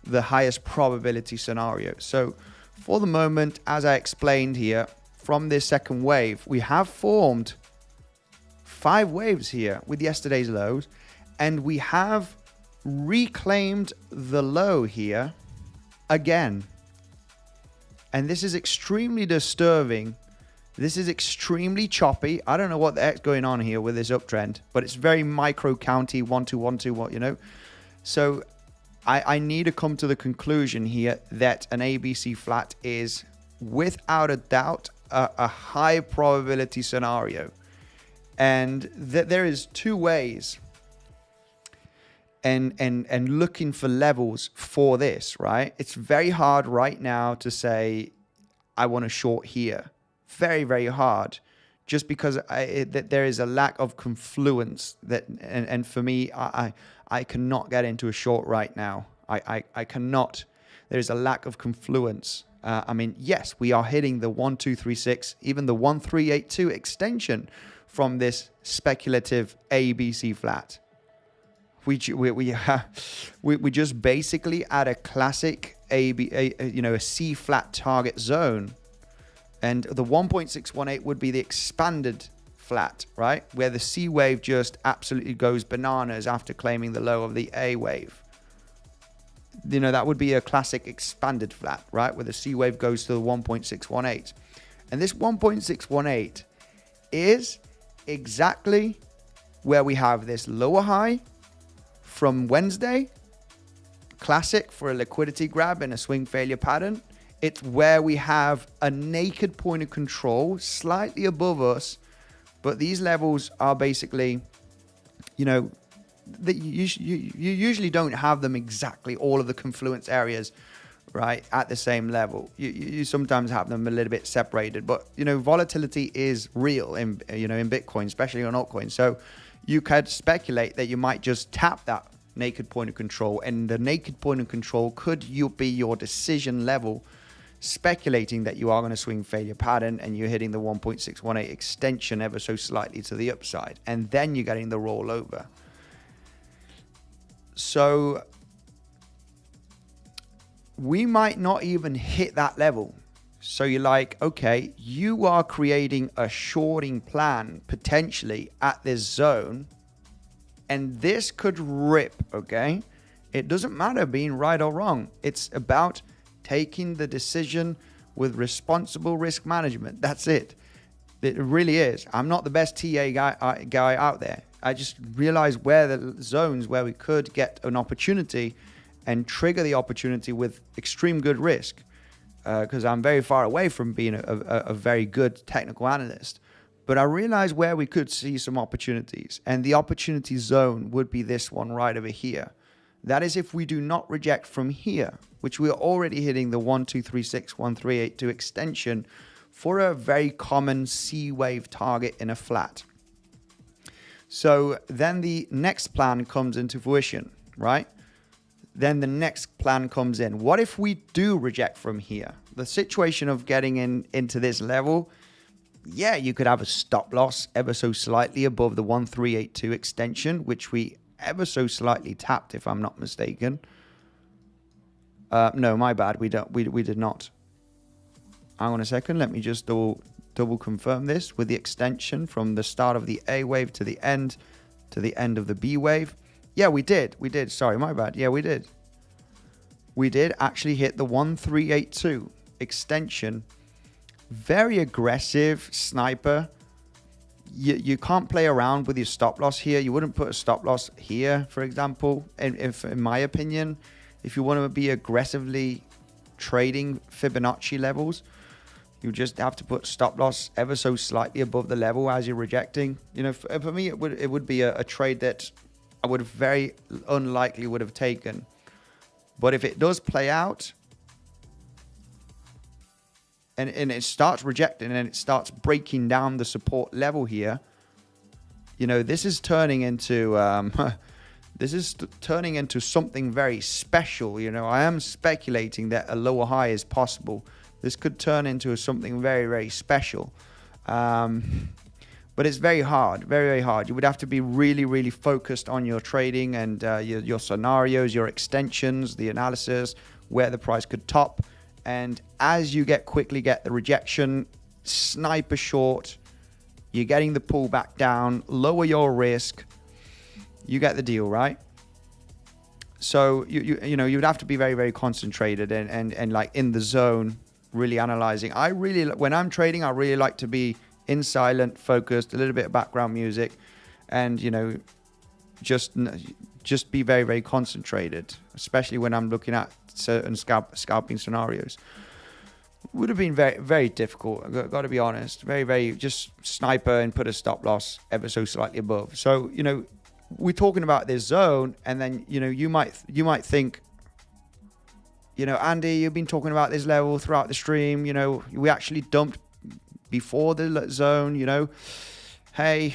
the highest probability scenario. So for the moment, as I explained here, from this second wave, we have formed 5 waves here with yesterday's lows, and we have reclaimed the low here again. And this is extremely disturbing. This is extremely choppy. I don't know what the heck's going on here with this uptrend, but it's very micro county, 1, 2, 1, 2, what, So I need to come to the conclusion here that an ABC flat is without a doubt a high probability scenario. And that there is 2 ways and looking for levels for this, right? It's very hard right now to say I want to short here. Very, very hard, just because that there is a lack of confluence that, and for me, I cannot get into a short right now. I cannot. There is a lack of confluence. Yes, we are hitting the 1, 2, 3, 6, even the 1, 3, 8, 2 extension from this speculative ABC flat. We just basically at a classic a C flat target zone. And the 1.618 would be the expanded flat, right? Where the C wave just absolutely goes bananas after claiming the low of the A wave. That would be a classic expanded flat, right? Where the C wave goes to the 1.618. And this 1.618 is exactly where we have this lower high from Wednesday. Classic for a liquidity grab and a swing failure pattern. It's where we have a naked point of control slightly above us, but these levels are basically, you usually don't have them exactly all of the confluence areas, right, at the same level. You sometimes have them a little bit separated, but volatility is real in in Bitcoin, especially on altcoins. So you could speculate that you might just tap that naked point of control, and the naked point of control could be your decision level, speculating that you are going to swing failure pattern and you're hitting the 1.618 extension ever so slightly to the upside, and then you're getting the rollover. So we might not even hit that level. So you're like, okay, you are creating a shorting plan potentially at this zone, and this could rip, okay? It doesn't matter being right or wrong. It's about taking the decision with responsible risk management. That's it. It really is. I'm not the best TA guy out there. I just realized where the zones where we could get an opportunity and trigger the opportunity with extreme good risk, because I'm very far away from being a very good technical analyst. But I realized where we could see some opportunities, and the opportunity zone would be this one right over here. That is if we do not reject from here, which we are already hitting the 12361,382 extension for a very common C wave target in a flat. So then the next plan comes into fruition, right? Then the next plan comes in. What if we do reject from here? The situation of getting into this level, yeah, you could have a stop loss ever so slightly above the 1382 extension, which we ever so slightly tapped, if I'm not mistaken. No, my bad. We did not. Hang on a second. Let me just double confirm this with the extension from the start of the A wave to the end of the B wave. Yeah, we did. Sorry, my bad. Yeah, we did. We did actually hit the 1382 extension. Very aggressive sniper. You can't play around with your stop loss here. You wouldn't put a stop loss here, for example, in my opinion. If you want to be aggressively trading Fibonacci levels, you just have to put stop loss ever so slightly above the level as you're rejecting. For me, it would be a trade that I would very unlikely would have taken. But if it does play out and it starts rejecting and it starts breaking down the support level here, this is turning into something very special. I am speculating that a lower high is possible. This could turn into something very, very special. But it's very hard, very, very hard. You would have to be really, really focused on your trading and your scenarios, your extensions, the analysis, where the price could top. And as you quickly get the rejection, sniper short, you're getting the pullback down, lower your risk, you get the deal, right? So you'd have to be very, very concentrated and like in the zone, really analyzing. When I'm trading, I really like to be in silent, focused, a little bit of background music, and just be very, very concentrated, especially when I'm looking at certain scalping scenarios. Would have been very, very difficult. I've got to be honest. Very, very just sniper and put a stop loss ever so slightly above. So we're talking about this zone, and then you might think, Andy, you've been talking about this level throughout the stream. We actually dumped before the zone. Hey,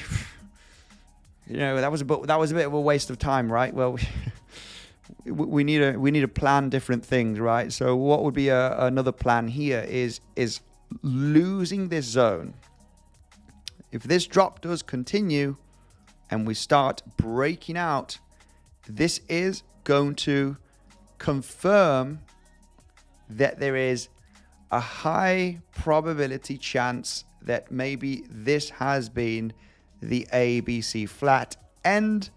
that was a bit of a waste of time, right? Well, we need to plan different things, right? So what would be another plan here is losing this zone. If this drop does continue and we start breaking out, this is going to confirm that there is a high probability chance that maybe this has been the ABC flat, and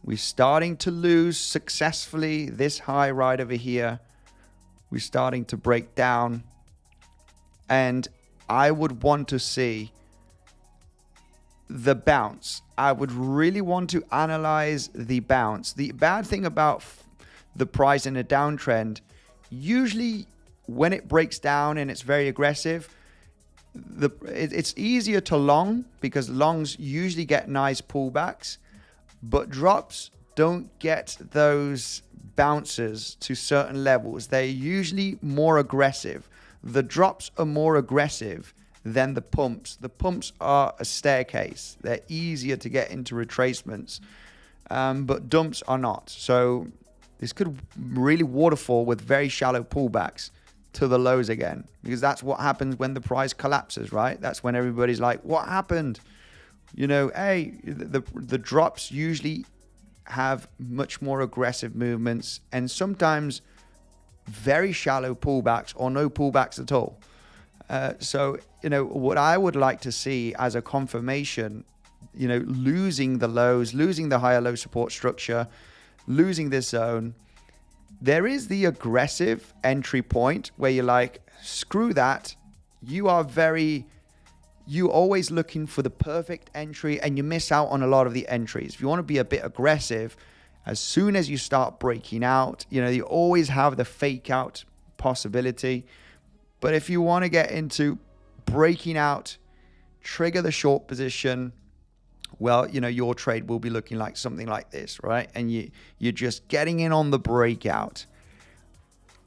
we're starting to lose successfully this high right over here. We're starting to break down, and I would want to see the bounce. I would really want to analyze the bounce. The bad thing about the price in a downtrend, usually when it breaks down and it's very aggressive, it's easier to long because longs usually get nice pullbacks. but drops don't get those bounces to certain levels. They're usually more aggressive. The drops are more aggressive than the pumps. The pumps are a staircase. They're easier to get into retracements, but dumps are not. So this could really waterfall with very shallow pullbacks to the lows again, because that's what happens when the price collapses, right? That's when everybody's like, what happened? You know, hey, the drops usually have much more aggressive movements, and sometimes very shallow pullbacks or no pullbacks at all. So, you know, what I would like to see as a confirmation, you know, losing the lows, losing the higher low support structure, losing this zone, there is the aggressive entry point where you're like, screw that. You're always looking for the perfect entry, and you miss out on a lot of the entries. If you want to be a bit aggressive, as soon as you start breaking out, you know, you always have the fake out possibility. But if you want to get into breaking out, trigger the short position, well, you know, your trade will be looking like something like this, right? And you're just getting in on the breakout.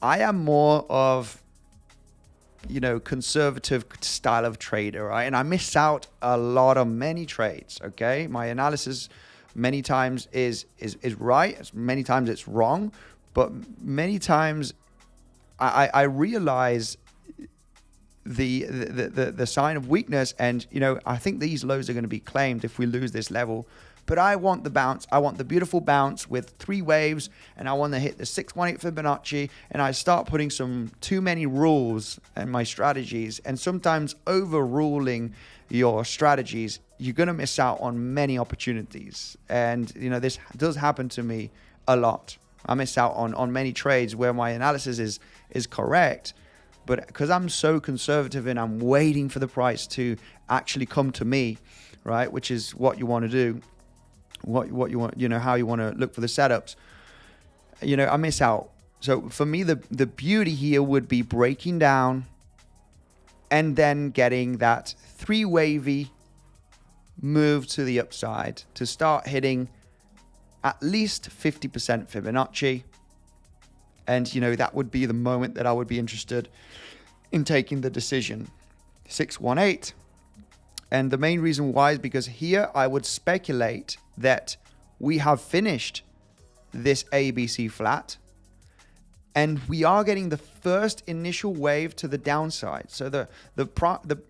I am more of, you know, conservative style of trader, right? And I miss out a lot on many trades, okay? My analysis many times is right, many times it's wrong, but many times I realize the sign of weakness, and you know, I think these lows are going to be claimed if we lose this level. But I want the bounce. I want the beautiful bounce with 3 waves, and I want to hit the 618 Fibonacci, and I start putting some too many rules in my strategies, and sometimes overruling your strategies, you're going to miss out on many opportunities. And you know, this does happen to me a lot. I miss out on many trades where my analysis is correct, but because I'm so conservative and I'm waiting for the price to actually come to me, right, which is what you want to do, what you want, you know, how you want to look for the setups, you know, I miss out. So for me, the beauty here would be breaking down and then getting that 3 wavy move to the upside to start hitting at least 50% Fibonacci. And, you know, that would be the moment that I would be interested in taking the decision. 618. And the main reason why is because here I would speculate that we have finished this ABC flat, and we are getting the first initial wave to the downside. So the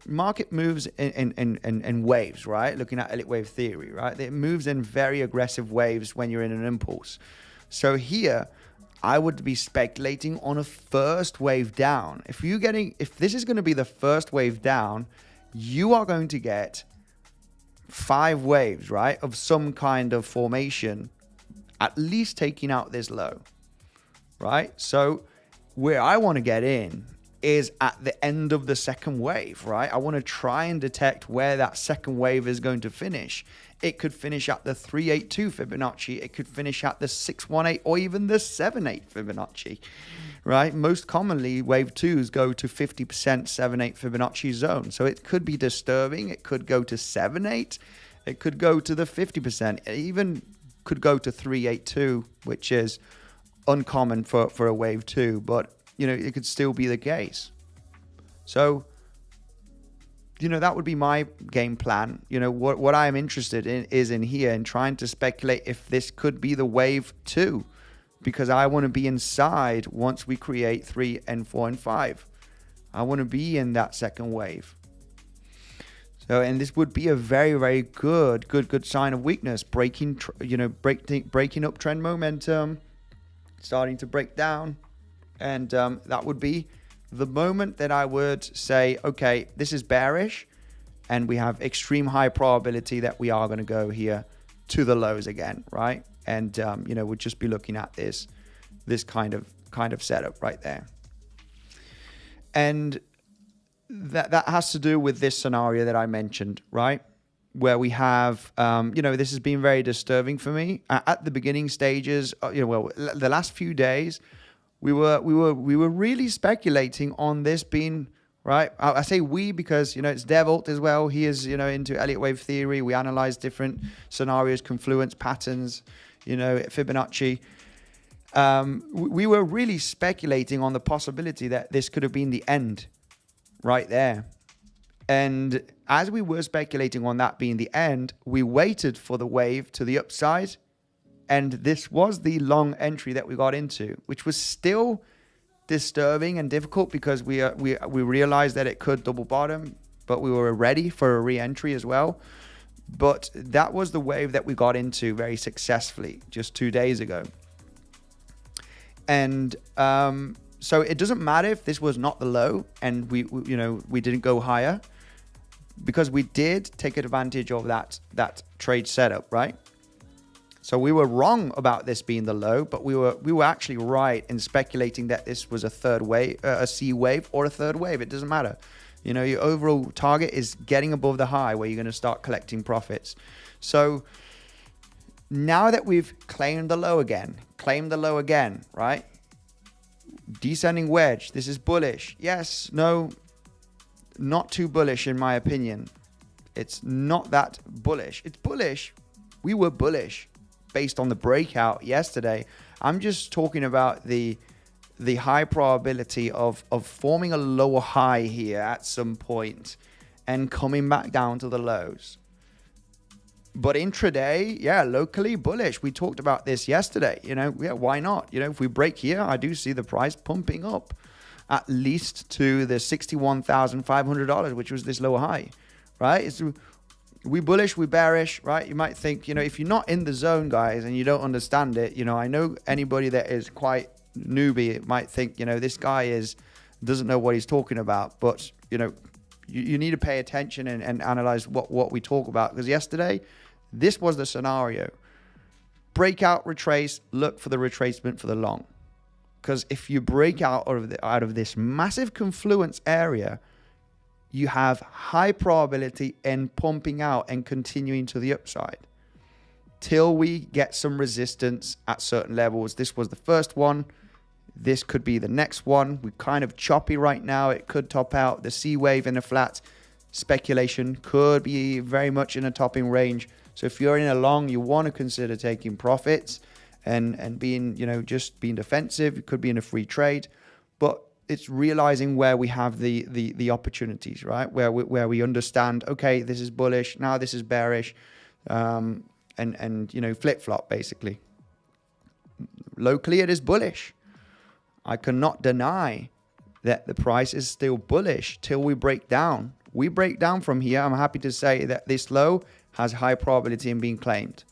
market moves in waves, right? Looking at Elliott wave theory, right? It moves in very aggressive waves when you're in an impulse. So here, I would be speculating on a first wave down. If this is going to be the first wave down, you are going to get 5 waves, right, of some kind of formation, at least taking out this low, right? So where I want to get in is at the end of the second wave, right? I want to try and detect where that second wave is going to finish. It could finish at the 382 Fibonacci. It could finish at the 618 or even the 78 Fibonacci, right? Most commonly, wave 2s go to 50% 78 Fibonacci zone. So it could be disturbing. It could go to 78. It could go to the 50%. It even could go to 382, which is uncommon for a wave 2, but you know, it could still be the case. So, you know, that would be my game plan. You know, what I am interested in is in here and trying to speculate if this could be the wave 2, because I want to be inside once we create 3 and 4 and 5. I want to be in that second wave. So, and this would be a very, very good sign of weakness, breaking up trend momentum, starting to break down. And that would be the moment that I would say, okay, this is bearish, and we have extreme high probability that we are going to go here to the lows again, right? And you know, we'd just be looking at this kind of setup right there. And that has to do with this scenario that I mentioned, right? Where we have, you know, this has been very disturbing for me at the beginning stages. You know, well, the last few days, we were really speculating on this being right? I say we because, it's Devolt as well. He is, into Elliott wave theory. We analyze different scenarios, confluence patterns, Fibonacci. We were really speculating on the possibility that this could have been the end right there. And as we were speculating on that being the end, we waited for the wave to the upside. And this was the long entry that we got into, which was still disturbing and difficult because we realized that it could double bottom, but we were ready for a re-entry as well. But that was the wave that we got into very successfully just 2 days ago. And so it doesn't matter if this was not the low and we didn't go higher, because we did take advantage of that trade setup, right? So we were wrong about this being the low, but we were actually right in speculating that this was a third wave, a C wave or a third wave. It doesn't matter. Your overall target is getting above the high where you're going to start collecting profits. So now that we've claimed the low again, right? Descending wedge. This is bullish. Yes, no, not too bullish in my opinion. It's not that bullish. It's bullish. We were bullish based on the breakout yesterday. I'm just talking about the high probability of forming a lower high here at some point and coming back down to the lows. But intraday, locally bullish. We talked about this yesterday. Why not? If we break here, I do see the price pumping up at least to the $61,500, which was this lower high, right? We bullish, we bearish, right? You might think, if you're not in the zone, guys, and you don't understand it, I know anybody that is quite newbie might think, this guy doesn't know what he's talking about. But, you need to pay attention and analyze what we talk about. Because yesterday, this was the scenario. Breakout, retrace, look for the retracement for the long. Because if you break out of this massive confluence area, you have high probability in pumping out and continuing to the upside till we get some resistance at certain levels. This was the first one. This could be the next one. We're kind of choppy right now. It could top out. The C wave in a flat speculation could be very much in a topping range. So if you're in a long, you want to consider taking profits and being, just being defensive. It could be in a free trade, but it's realizing where we have the opportunities, right? Where we understand, okay, this is bullish, now this is bearish, and flip flop basically. Locally, it is bullish. I cannot deny that the price is still bullish till we break down. We break down from here. I'm happy to say that this low has high probability in being claimed.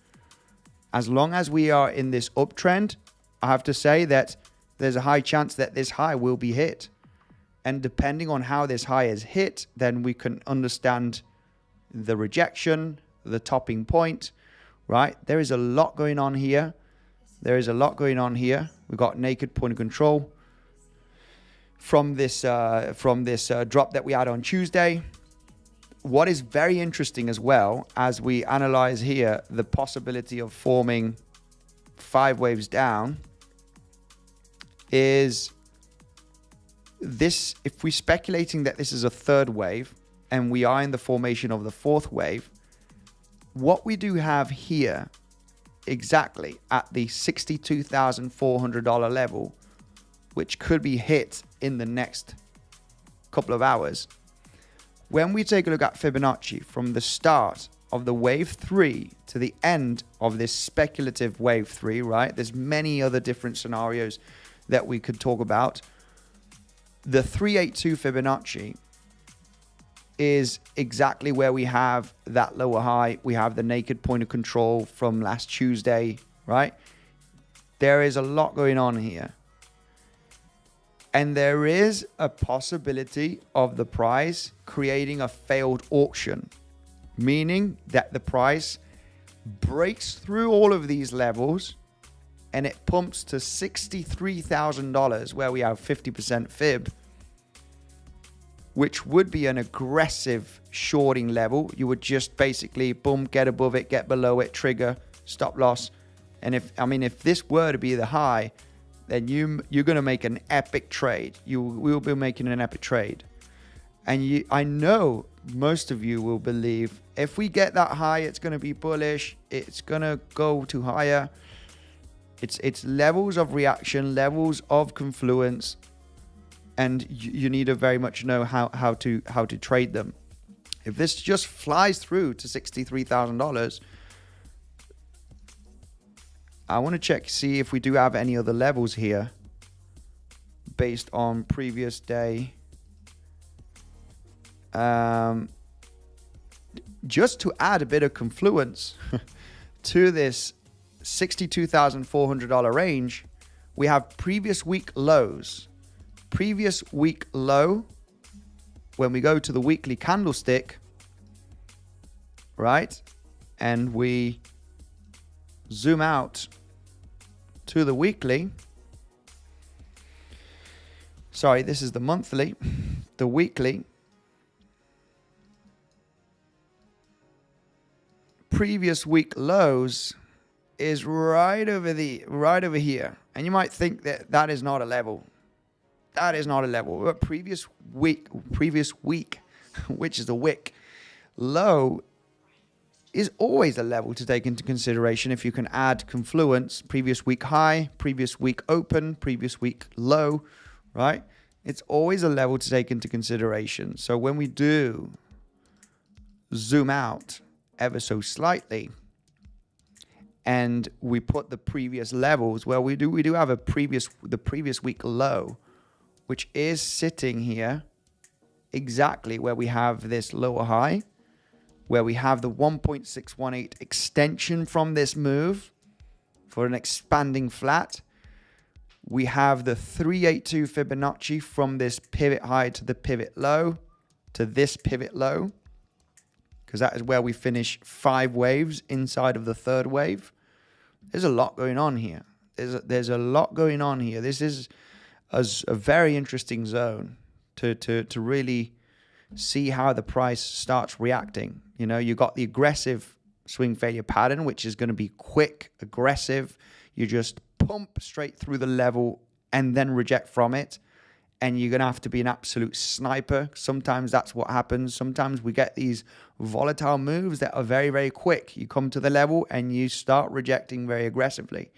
As long as we are in this uptrend, I have to say that there's a high chance that this high will be hit. And depending on how this high is hit, then we can understand the rejection, the topping point, right? There is a lot going on here. We've got naked point of control from this drop that we had on Tuesday. What is very interesting as well, as we analyze here the possibility of forming 5 waves down, is this: if we're speculating that this is a third wave and we are in the formation of the fourth wave, what we do have here exactly at the $62,400 level, which could be hit in the next couple of hours. When we take a look at Fibonacci from the start of the wave 3 to the end of this speculative wave 3, right? There's many other different scenarios that we could talk about. The 382 Fibonacci is exactly where we have that lower high. We have the naked point of control from last Tuesday, right? There is a lot going on here. And there is a possibility of the price creating a failed auction, meaning that the price breaks through all of these levels and it pumps to $63,000 where we have 50% fib, which would be an aggressive shorting level. You would just basically, boom, get above it, get below it, trigger, stop loss. And if this were to be the high, then you're going to make an epic trade. We will be making an epic trade. And I know most of you will believe if we get that high, it's going to be bullish. It's going to go to higher. It's levels of reaction, levels of confluence, and you need to very much know how to trade them. If this just flies through to $63,000, I want to check, see if we do have any other levels here based on previous day. Just to add a bit of confluence to this $62,400 range, we have previous week lows. Previous week low, when we go to the weekly candlestick, right? And we zoom out to the weekly. Sorry, this is the monthly. The weekly. Previous week lows is right over here. And you might think that is not a level. That is not a level. But previous week, which is the wick low, is always a level to take into consideration if you can add confluence, previous week high, previous week open, previous week low, right? It's always a level to take into consideration. So when we do zoom out ever so slightly and we put the previous levels, well, we do have the previous week low, which is sitting here exactly where we have this lower high, where we have the 1.618 extension from this move for an expanding flat. We have the 382 Fibonacci from this pivot high to the pivot low to this pivot low, because that is where we finish 5 waves inside of the third wave. There's a lot going on here. There's a lot going on here. This is a very interesting zone to really see how the price starts reacting. You know, you got the aggressive swing failure pattern, which is going to be quick, aggressive. You just pump straight through the level and then reject from it. And you're going to have to be an absolute sniper. Sometimes that's what happens. Sometimes we get these volatile moves that are very, very quick. You come to the level and you start rejecting very aggressively.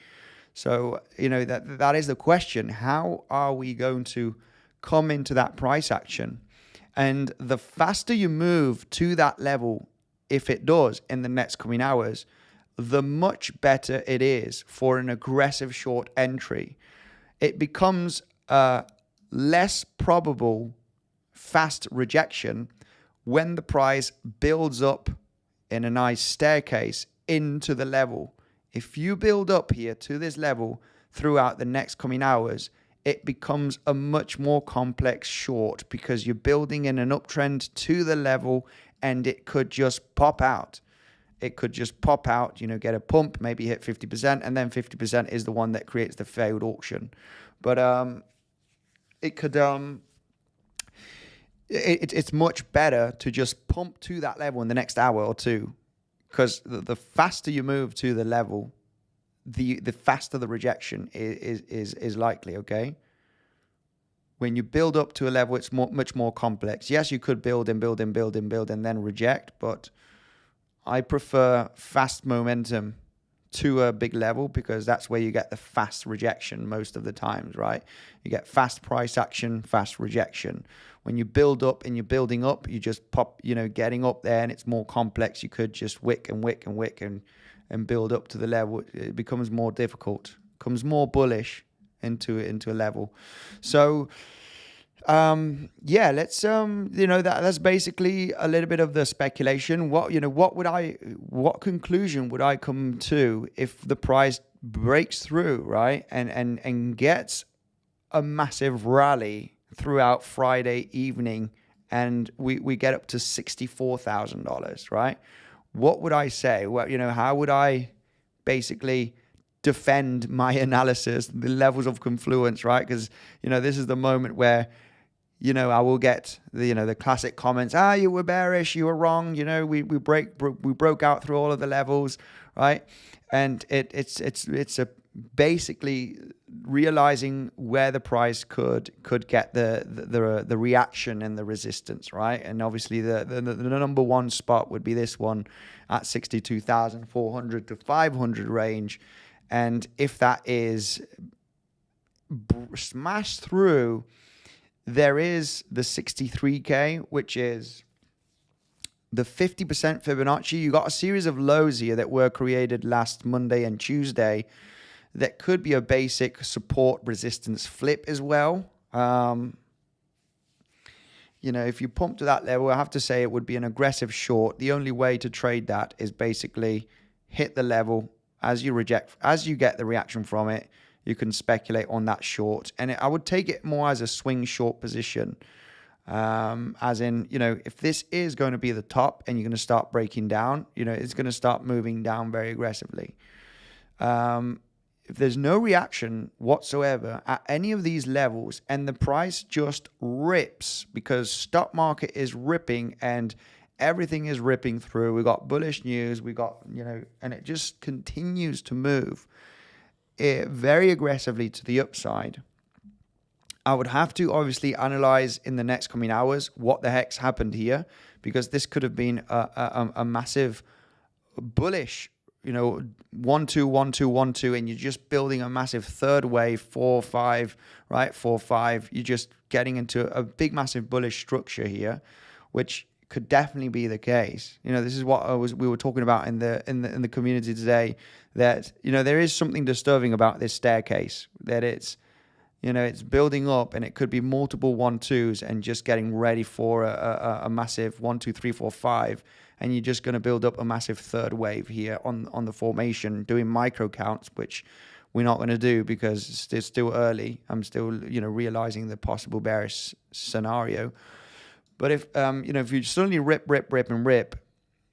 So, you know, that is the question. How are we going to come into that price action? And the faster you move to that level, if it does in the next coming hours, the much better it is for an aggressive short entry. It becomes less probable fast rejection when the price builds up in a nice staircase into the level. If you build up here to this level throughout the next coming hours, it becomes a much more complex short because you're building in an uptrend to the level and it could just pop out. It could just pop out, you know, get a pump, maybe hit 50%, and then 50% is the one that creates the failed auction. But it could it's much better to just pump to that level in the next hour or two, because the faster you move to the level, the faster the rejection is likely. Okay, when you build up to a level, it's much more complex. Yes, you could build and then reject, but I prefer fast momentum to a big level because that's where you get the fast rejection most of the times, right? You get fast price action, fast rejection. When you build up and you're building up, you just pop, you know, getting up there and it's more complex. You could just wick and build up to the level. It becomes more difficult, becomes more bullish into a level. So yeah, let's you know, that's basically a little bit of the speculation. What conclusion would I come to if the price breaks through, right, and gets a massive rally throughout Friday evening and we get up to $64,000, right? What would I say? Well, you know, how would I basically defend my analysis, the levels of confluence, right? Because, you know, this is the moment where, you know, I will get the classic comments. You were bearish, you were wrong. You know, we broke out through all of the levels, right? And it's basically realizing where the price could get the reaction and the resistance, right? And obviously the number one spot would be this one at 62,400 to 500 range. And if that is smashed through, there is the 63K, which is the 50% Fibonacci. You got a series of lows here that were created last Monday and Tuesday that could be a basic support resistance flip as well. If you pump to that level, I have to say it would be an aggressive short. The only way to trade that is basically hit the level as you get the reaction from it. You can speculate on that short, and I would take it more as a swing short position. As in, if this is going to be the top and you're going to start breaking down, it's going to start moving down very aggressively. If there's no reaction whatsoever at any of these levels and the price just rips, because stock market is ripping and everything is ripping through. We got bullish news, and it just continues to move very aggressively to the upside. I would have to obviously analyze in the next coming hours what the heck's happened here, because this could have been a massive bullish, 1 2 1 2 1 2, and you're just building a massive third wave, 4 5, right? 4 5. You're just getting into a big massive bullish structure here, which could definitely be the case. This is what we were talking about in the community today, that there is something disturbing about this staircase, that it's building up, and it could be multiple 1-2s and just getting ready for a massive 1 2 3 4 5, and you're just going to build up a massive third wave here on the formation, doing micro counts, which we're not going to do because it's still early. I'm still realizing the possible bearish scenario. But if you suddenly rip,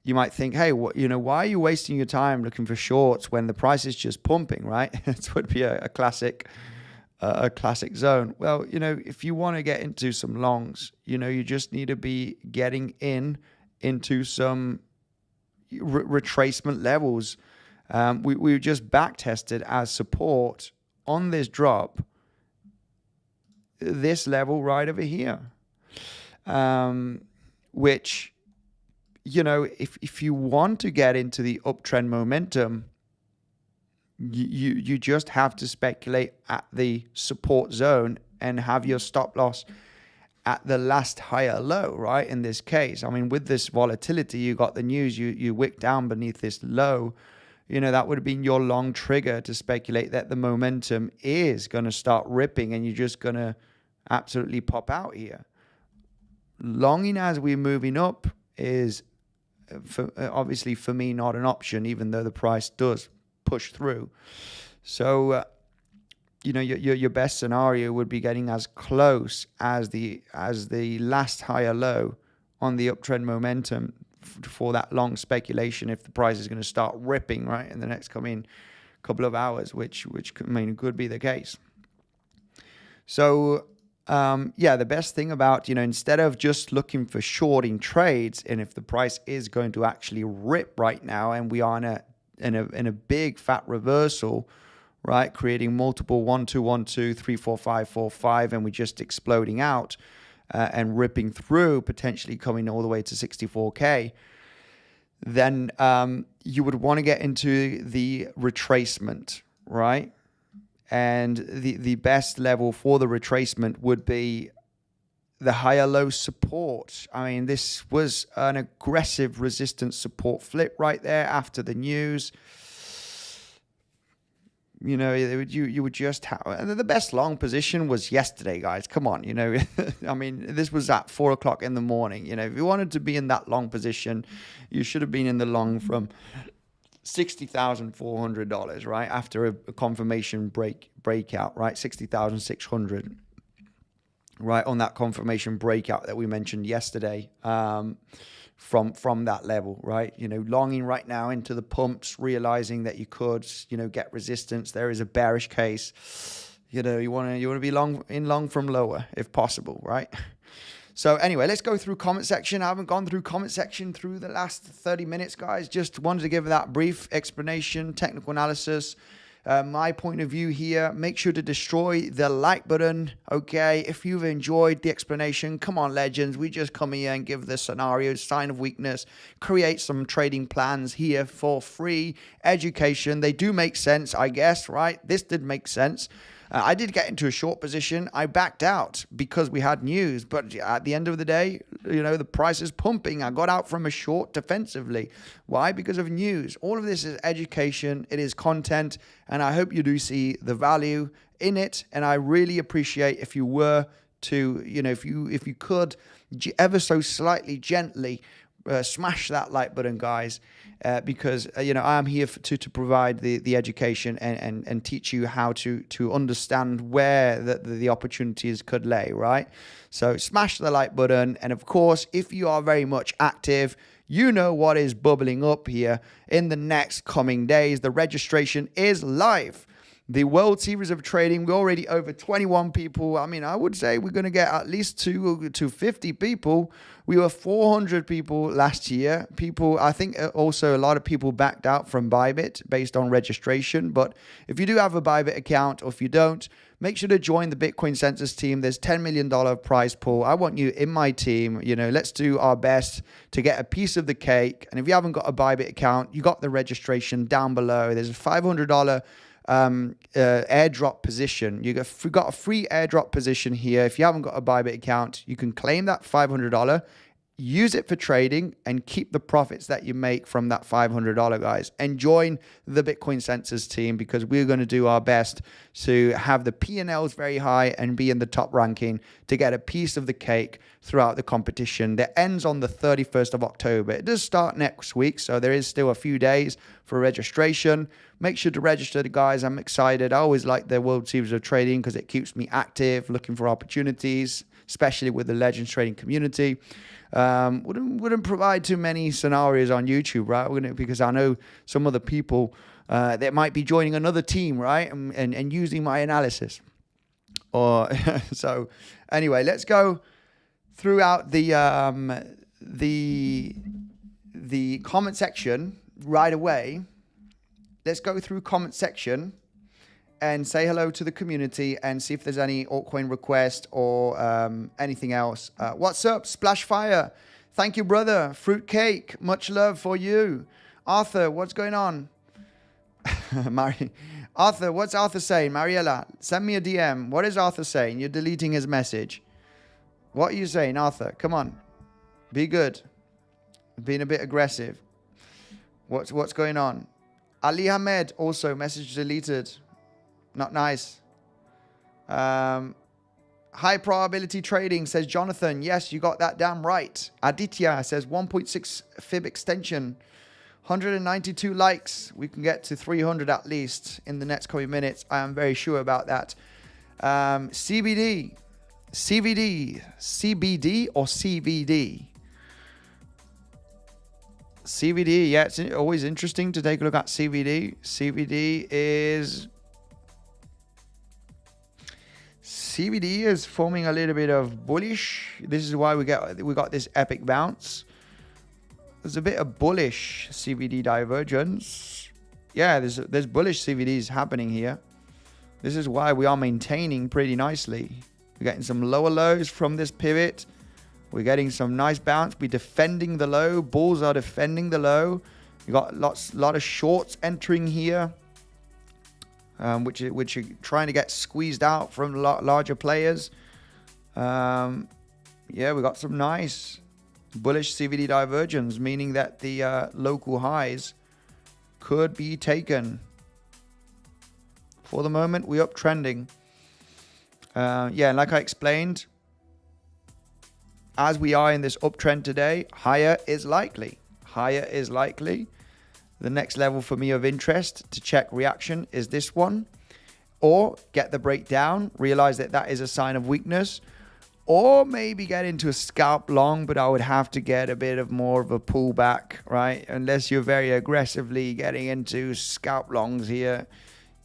you might think, hey, why are you wasting your time looking for shorts when the price is just pumping, right? It would be a classic zone. Well, if you want to get into some longs, you just need to be getting into some retracement levels. We just back tested as support on this drop, this level right over here, which, if you want to get into the uptrend momentum, you just have to speculate at the support zone and have your stop loss at the last higher low, right? In this case, with this volatility, you got the news, you wick down beneath this low, that would have been your long trigger to speculate that the momentum is going to start ripping and you're just going to absolutely pop out here. Longing as we're moving up is obviously for me not an option, even though the price does push through. So your best scenario would be getting as close as the last higher low on the uptrend momentum for that long speculation, if the price is going to start ripping right in the next coming couple of hours, which could be the case. So the best thing about, instead of just looking for shorting trades, and if the price is going to actually rip right now and we are in a big fat reversal, right, creating multiple 1 2 1 2 3 4 5 4 5, and we're just exploding out and ripping through, potentially coming all the way to 64K, then you would want to get into the retracement, right? And the best level for the retracement would be the higher low support. This was an aggressive resistance support flip right there after the news. You would just have, the best long position was yesterday, guys. Come on, this was at 4 o'clock in the morning. If you wanted to be in that long position, you should have been in the long from $60,400, right? After a confirmation breakout, right? 60,600, right? On that confirmation breakout that we mentioned yesterday, from that level, right? Longing right now into the pumps, realizing that you could, get resistance. There is a bearish case. You want to be long from lower if possible, right? So anyway, let's go through comment section. I haven't gone through comment section through the last 30 minutes, guys. Just wanted to give that brief explanation, technical analysis. my point of view here. Make sure to destroy the like button, okay? If you've enjoyed the explanation, come on, legends. We just come here and give the scenario, sign of weakness, create some trading plans here for free education. They do make sense, I guess, right? This did make sense. I did get into a short position. I backed out because we had news. But at the end of the day, you know, the price is pumping. I got out from a short defensively. Why? Because of news. All of this is education. It is content. And I hope you do see the value in it. And I really appreciate if you were to, you know, if you could ever so slightly gently smash that like button, guys. Because you know, I'm here to provide the education and teach you how to understand where the opportunities could lay, right? So smash the like button, and of course, if you are very much active, you know what is bubbling up here in the next coming days. The registration is live. The World Series of Trading, we're already over 21 people. I mean, I would say we're going to get at least 250 people. We were 400 people last year. People, I think also a lot of people backed out from Bybit based on registration. But if you do have a Bybit account, or if you don't, make sure to join the Bitcoinsensus team. There's $10 million prize pool. I want you in my team. You know, let's do our best to get a piece of the cake. And if you haven't got a Bybit account, you got the registration down below. There's a $500 airdrop position. You got a free airdrop position here. If you haven't got a Bybit account, you can claim that $500, use it for trading, and keep the profits that you make from that $500, guys. And join the Bitcoinsensus team, because we're going to do our best to have the P&Ls very high and be in the top ranking to get a piece of the cake throughout the competition that ends on the 31st of October. It does start next week, so there is still a few days for registration. Make sure to register, guys. I'm excited. I always like the World Series of Trading because it keeps me active, looking for opportunities, especially with the Legends trading community. Wouldn't provide too many scenarios on YouTube, right? Because I know some other people that might be joining another team, right? And using my analysis. Or so anyway, let's go throughout the comment section right away. Let's go through comment section and say hello to the community and see if there's any altcoin request or anything else. What's up, Splash Fire? Thank you, brother. Fruitcake, much love for you. Arthur, what's going on? Arthur, what's Arthur saying? Mariella, send me a DM. What is Arthur saying? You're deleting his message. What are you saying, Arthur? Come on. Be good. Being a bit aggressive. What's going on? Ali Ahmed, also message deleted. Not nice. High probability trading, says Jonathan. Yes, you got that damn right. Aditya says 1.6 fib extension. 192 likes. We can get to 300 at least in the next coming minutes. I am very sure about that. CBD or CVD? CVD, yeah, it's always interesting to take a look at CVD. CVD is forming a little bit of bullish. This is why we got this epic bounce. There's a bit of bullish CVD divergence. Yeah, there's bullish CVDs happening here. This is why we are maintaining pretty nicely. We're getting some lower lows from this pivot. We're getting some nice bounce. We're defending the low. Bulls are defending the low. We got lot of shorts entering here, which are trying to get squeezed out from larger players. Yeah, we got some nice bullish CVD divergence, meaning that the local highs could be taken. For the moment, we're uptrending. Yeah, like I explained, as we are in this uptrend today, higher is likely. Higher is likely. The next level for me of interest to check reaction is this one. Or get the breakdown, realize that that is a sign of weakness. Or maybe get into a scalp long, but I would have to get a bit of more of a pullback, right? Unless you're very aggressively getting into scalp longs here.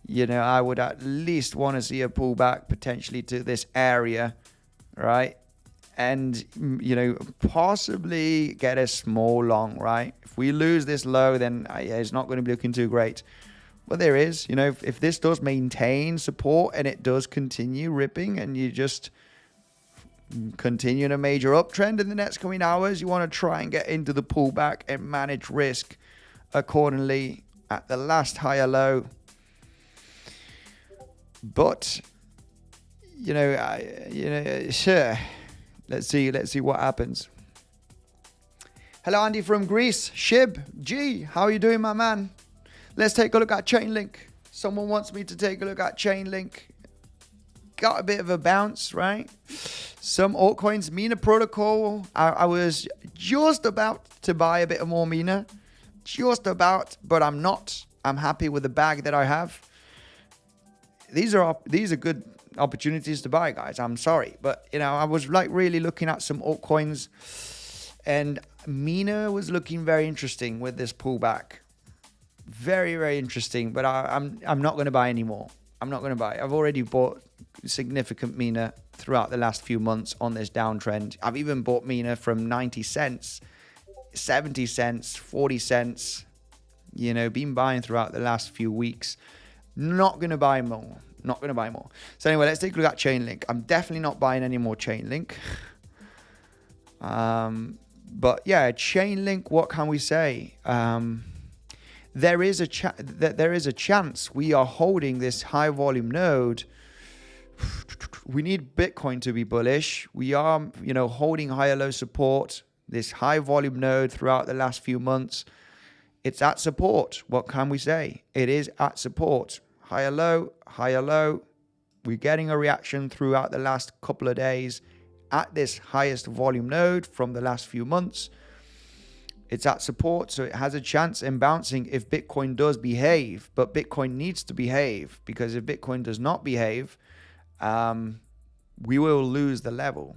You know, I would at least want to see a pullback potentially to this area, right? And, you know, possibly get a small long, right? If we lose this low, then it's not going to be looking too great But there is, you know, if this does maintain support and it does continue ripping and you just continue in a major uptrend in the next coming hours, you want to try and get into the pullback and manage risk accordingly at the last higher low. But, sure. Let's see what happens. Hello, Andy from Greece. 𝗕𝗶𝘆𝗽𝗫, how are you doing, my man? Let's take a look at Chainlink. Someone wants me to take a look at Chainlink. Got a bit of a bounce, right? Some altcoins, Mina Protocol. I was just about to buy a bit of more Mina. Just about, but I'm not. I'm happy with the bag that I have. These are good opportunities to buy, guys. I'm sorry, but I was like really looking at some altcoins, and Mina was looking very interesting with this pullback. Very, very interesting, but I'm not going to buy anymore. I'm not going to buy. I've already bought significant Mina throughout the last few months on this downtrend. I've even bought Mina from 90 cents, 70 cents, 40 cents. Been buying throughout the last few weeks. Not going to buy more. Not going to buy more. So anyway, let's take a look at Chainlink. I'm definitely not buying any more Chainlink. But yeah, Chainlink, what can we say? There is a chance we are holding this high volume node. We need Bitcoin to be bullish. We are, holding higher low support, this high volume node throughout the last few months. It's at support. What can we say? It is at support. Higher low, higher low. We're getting a reaction throughout the last couple of days at this highest volume node from the last few months. It's at support, so it has a chance in bouncing if Bitcoin does behave. But Bitcoin needs to behave, because if Bitcoin does not behave, we will lose the level.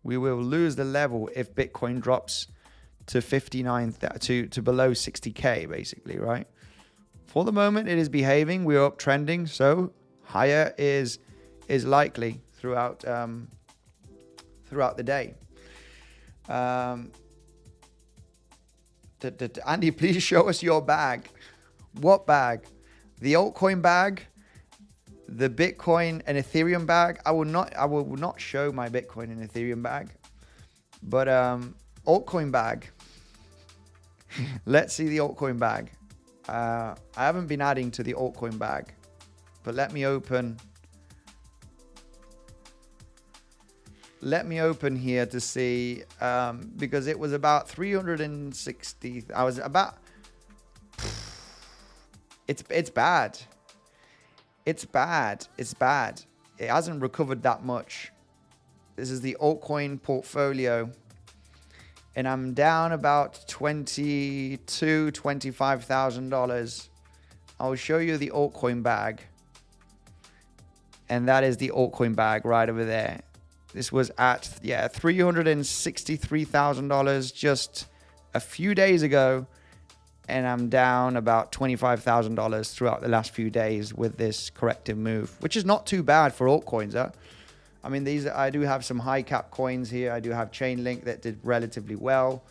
We will lose the level if Bitcoin drops to 59 to below 60k, basically, right? For the moment, it is behaving. We are uptrending, so higher is likely throughout the day. Andy, please show us your bag. What bag? The altcoin bag, the Bitcoin and Ethereum bag. I will not show my Bitcoin and Ethereum bag, but altcoin bag. Let's see the altcoin bag. I haven't been adding to the altcoin bag, but let me open here to see, because it was about 360. I was about, it's bad. It's bad. It hasn't recovered that much. This is the altcoin portfolio, and I'm down about $25,000. I'll show you the altcoin bag, and that is the altcoin bag right over there. This was at, $363,000 just a few days ago. And I'm down about $25,000 throughout the last few days with this corrective move, which is not too bad for altcoins. Huh? I mean, I do have some high cap coins here. I do have Chainlink that did relatively well.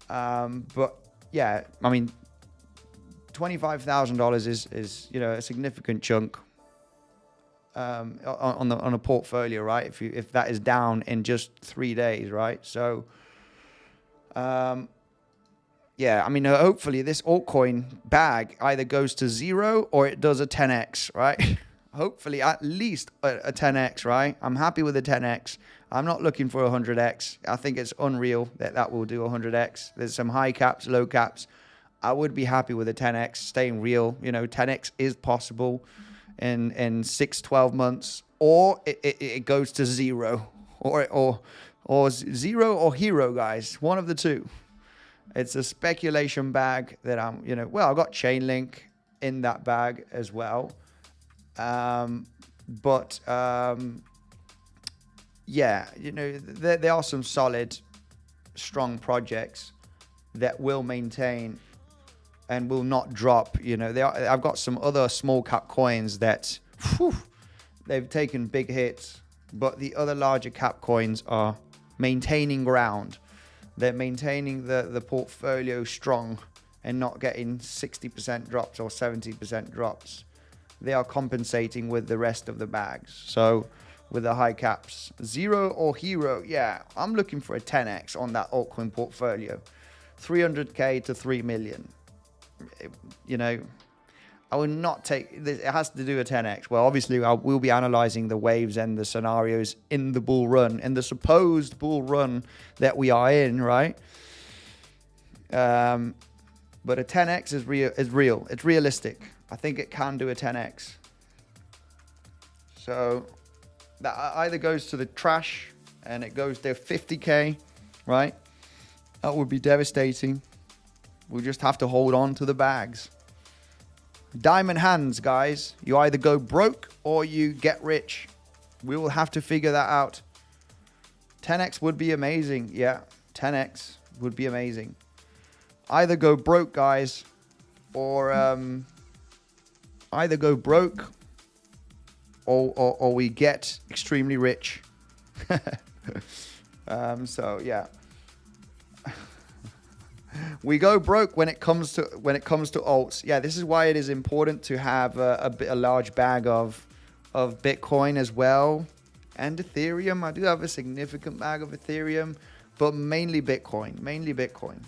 But yeah, I mean, $25,000 is a significant chunk. On a portfolio, right? If that is down in just 3 days, right? So, yeah, I mean, hopefully this altcoin bag either goes to 0 or it does a 10x, right? Hopefully at least a 10x, right? I'm happy with a 10x. I'm not looking for a 100x. I think it's unreal that will do a 100x. There's some high caps, low caps. I would be happy with a 10x, staying real. 10x is possible in 6-12 months, or it goes to 0, or 0 or hero, guys. One of the two. It's a speculation bag that I've got Chainlink in that bag as well. But there are some solid, strong projects that will maintain and will not drop. I've got some other small cap coins that they've taken big hits, but the other larger cap coins are maintaining ground. They're maintaining the portfolio strong and not getting 60% drops or 70% drops. They are compensating with the rest of the bags. So with the high caps, Zero or Hero, yeah, I'm looking for a 10x on that altcoin portfolio. 300k to 3 million. You know, I will not take this. It has to do a 10x. Well, obviously, we'll be analyzing the waves and the scenarios in the bull run, in the supposed bull run that we are in, right? But a 10x is real. It's realistic. I think it can do a 10x. So that either goes to the trash and it goes there 50k, right? That would be devastating. We'll just have to hold on to the bags. Diamond hands, guys. You either go broke or you get rich. We will have to figure that out. 10x would be amazing. Yeah, 10x would be amazing. Either go broke, guys, or either go broke or we get extremely rich. So yeah. We go broke when it comes to alts. Yeah, this is why it is important to have a large bag of Bitcoin as well, and Ethereum. I do have a significant bag of Ethereum, but mainly Bitcoin.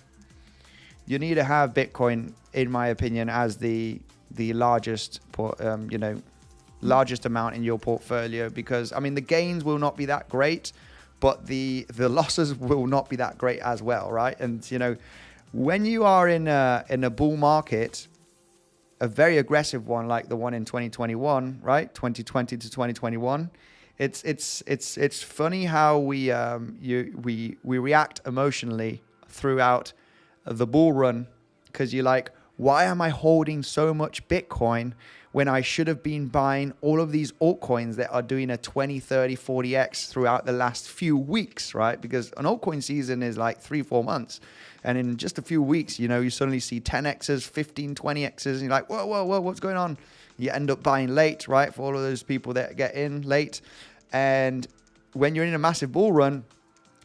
You need to have Bitcoin, in my opinion, as the largest largest amount in your portfolio, because I mean the gains will not be that great, but the losses will not be that great as well, right? And you know, when you are in a bull market, a very aggressive one like the one in 2021, right? 2020 to 2021, it's funny how we react emotionally throughout the bull run, because you're like, why am I holding so much Bitcoin when I should have been buying all of these altcoins that are doing a 20, 30, 40x throughout the last few weeks, right? Because an altcoin season is like 3-4 months. And in just a few weeks, you know, you suddenly see 10x's, 15, 20x's, and you're like, whoa, what's going on? You end up buying late, right? For all of those people that get in late. And when you're in a massive bull run,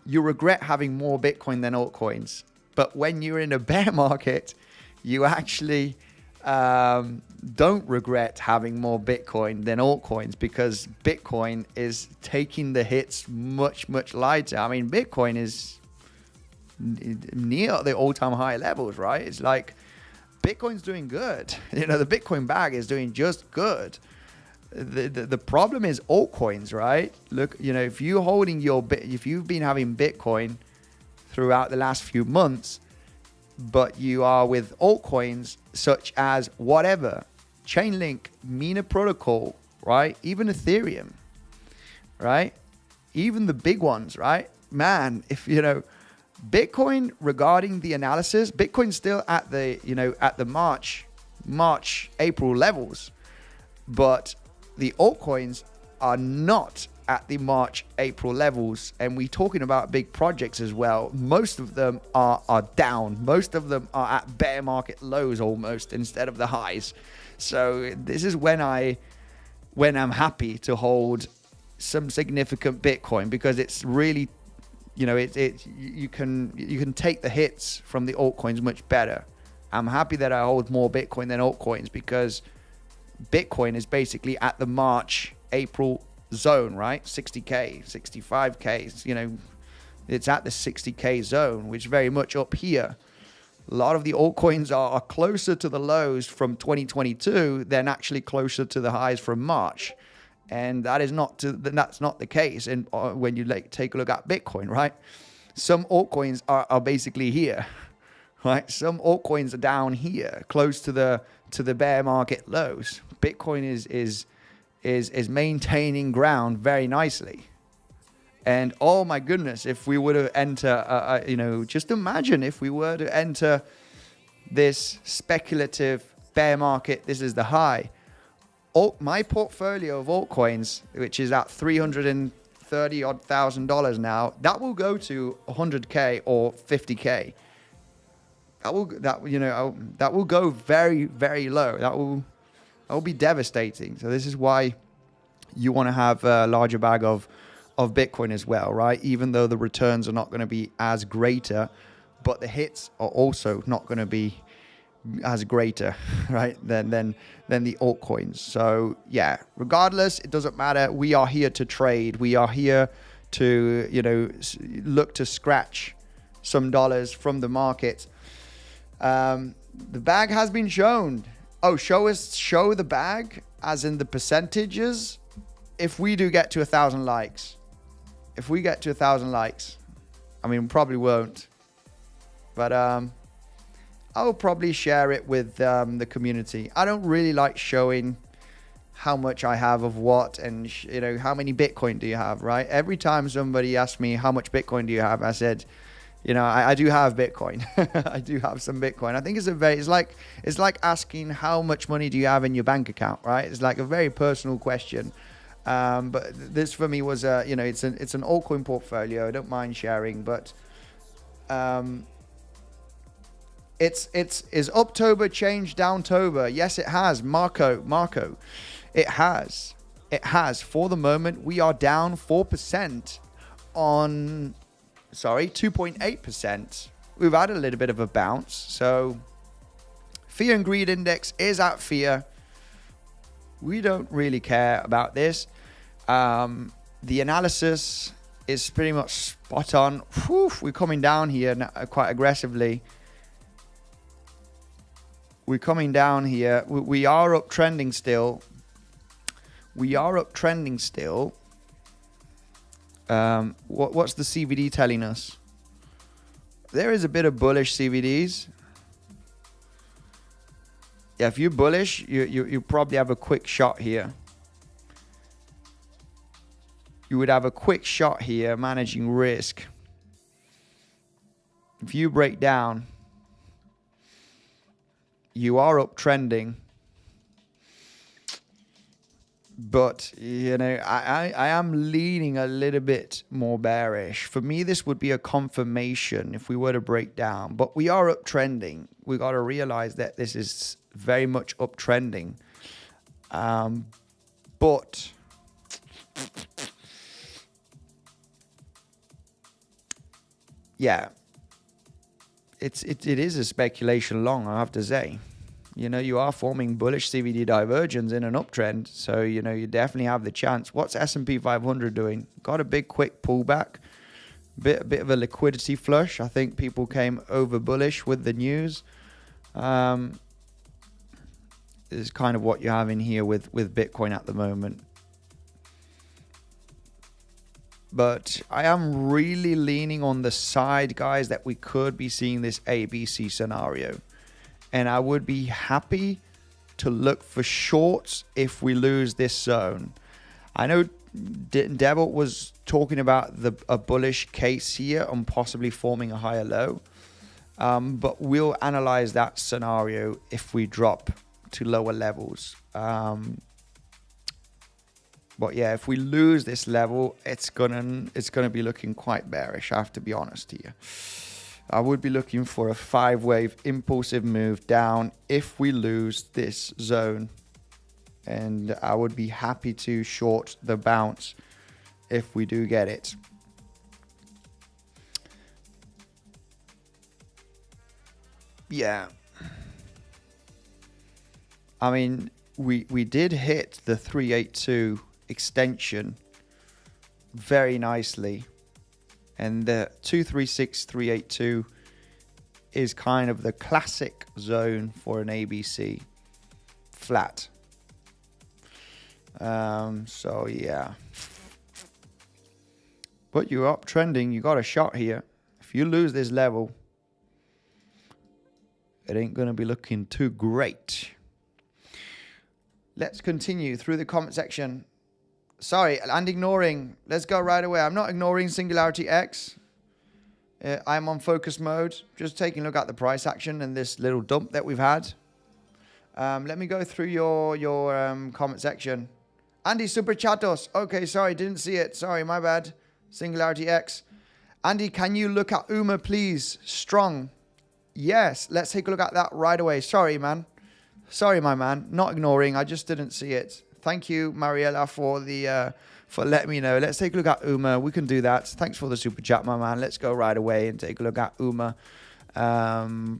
you regret having more Bitcoin than altcoins. But when you're in a bear market, you actually don't regret having more Bitcoin than altcoins, because Bitcoin is taking the hits much, much lighter. I mean, Bitcoin is near the all-time high levels, right? It's like Bitcoin's doing good. You know, the Bitcoin bag is doing just good. The problem is altcoins, right? Look, you know, if you've been having Bitcoin throughout the last few months, but you are with altcoins such as whatever, Chainlink, Mina Protocol, right? Even Ethereum, right? Even the big ones, right? Man, if you know, Bitcoin, regarding the analysis, Bitcoin's still at the, you know, at the March, April levels, but the altcoins are not at the March, April levels. And we're talking about big projects as well. Most of them are down. Most of them are at bear market lows almost, instead of the highs. So this is when I'm happy to hold some significant Bitcoin, because it's really, you know, you can take the hits from the altcoins much better. I'm happy that I hold more Bitcoin than altcoins, because Bitcoin is basically at the March, April zone, right? 60k, 65k, you know, it's at the 60k zone, which is very much up here. A lot of the altcoins are closer to the lows from 2022 than actually closer to the highs from March. And that's not the case. And when you take a look at Bitcoin, right? Some altcoins are basically here, right? Some altcoins are down here, close to the bear market lows. Bitcoin is maintaining ground very nicely. And oh my goodness, if we were to enter, you know, just imagine if we were to enter this speculative bear market, this is the high. My portfolio of altcoins, which is at $330,000 now, that will go to 100k or 50k. That will go very, very low. That will be devastating. So this is why you want to have a larger bag of Bitcoin as well, right? Even though the returns are not going to be as greater, but the hits are also not going to be as greater, right, than the altcoins. So yeah, regardless, it doesn't matter. We are here to trade. We are here to, you know, look to scratch some dollars from the market. The bag has been shown. Oh, show the bag as in the percentages. If we do get to 1,000 likes, if we get to 1,000 likes, I mean, probably won't, but I'll probably share it with the community. I don't really like showing how much I have of what, and you know, how many Bitcoin do you have, right? Every time somebody asks me how much Bitcoin do you have, I said, you know, I do have Bitcoin. I do have some Bitcoin. I think it's like asking how much money do you have in your bank account, right? It's like a very personal question. But this for me was you know, it's an altcoin portfolio. I don't mind sharing, but is October changed downtober? Yes, it has. Marco, it has. For the moment, we are down 4% on, 2.8%. We've had a little bit of a bounce. So fear and greed index is at fear. We don't really care about this. The analysis is pretty much spot on. Whew, we're coming down here quite aggressively. We're coming down here. We are uptrending still. What's the CVD telling us? There is a bit of bullish CVDs. Yeah, if you're bullish, you probably have a quick shot here. You would have a quick shot here managing risk. If you break down, you are uptrending. But, you know, I am leaning a little bit more bearish. For me, this would be a confirmation if we were to break down. But we are uptrending. We got to realize that this is very much uptrending. But yeah, it is a speculation long, I have to say. You know, you are forming bullish CVD divergence in an uptrend. So, you know, you definitely have the chance. What's S&P 500 doing? Got a big quick pullback. A bit of a liquidity flush. I think people came over bullish with the news. Is kind of what you have in here with Bitcoin at the moment. But I am really leaning on the side, guys, that we could be seeing this ABC scenario. And I would be happy to look for shorts if we lose this zone. I know 𝗕𝗏 was talking about a bullish case here on possibly forming a higher low. But we'll analyze that scenario if we drop to lower levels. But yeah, if we lose this level, it's gonna be looking quite bearish. I have to be honest here. I would be looking for a 5-wave impulsive move down if we lose this zone. And I would be happy to short the bounce if we do get it. Yeah. I mean, we did hit the 382 extension very nicely. And the 236-382 is kind of the classic zone for an ABC flat. So yeah. But you're uptrending. You got a shot here. If you lose this level, it ain't going to be looking too great. Let's continue through the comment section. Sorry, and ignoring. Let's go right away. I'm not ignoring Singularity X. I'm on focus mode. Just taking a look at the price action and this little dump that we've had. Let me go through your comment section. Andy Super Chatos. Okay, sorry, didn't see it. Sorry, my bad. Singularity X. Andy, can you look at UMA, please? Strong. Yes, let's take a look at that right away. Sorry, man. Sorry, my man. Not ignoring. I just didn't see it. Thank you, Mariella, for letting me know. Let's take a look at UMA. We can do that. Thanks for the super chat, my man. Let's go right away and take a look at UMA. Where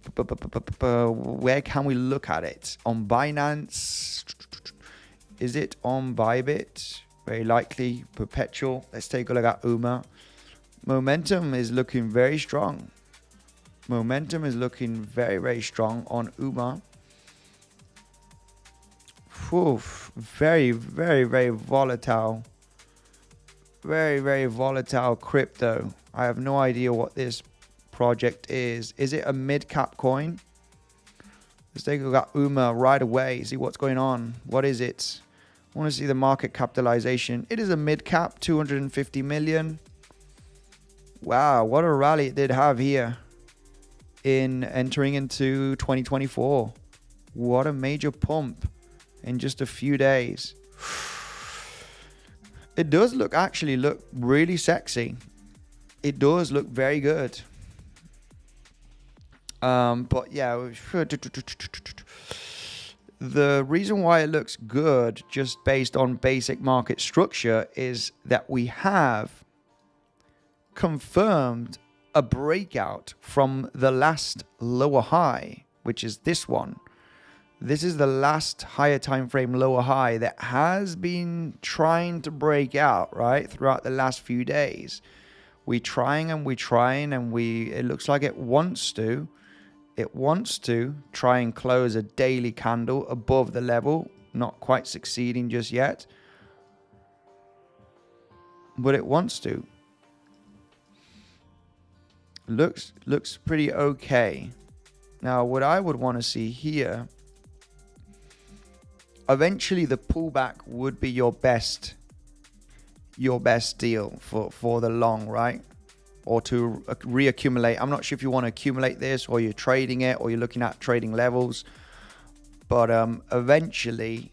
can we look at it? On Binance? Is it on Bybit? Very likely. Perpetual. Let's take a look at UMA. Momentum is looking very strong. Momentum is looking very, very strong on UMA. Very, very, very volatile. Very, very volatile crypto. I have no idea what this project is. Is it a mid-cap coin? Let's take a look at UMA right away. See what's going on. What is it? I want to see the market capitalization. It is a mid-cap, 250 million. Wow, what a rally it did have here in entering into 2024. What a major pump in just a few days. It does actually look really sexy. It does look very good. But yeah, the reason why it looks good just based on basic market structure is that we have confirmed a breakout from the last lower high, which is this one. This is the last higher time frame lower high that has been trying to break out, right, throughout the last few days. We're trying and it looks like it wants to try and close a daily candle above the level. Not quite succeeding just yet, but it wants to. Looks pretty okay. Now, what I would want to see here, eventually the pullback would be your best deal for the long, right? Or to reaccumulate. I'm not sure if you want to accumulate this or you're trading it or you're looking at trading levels, but eventually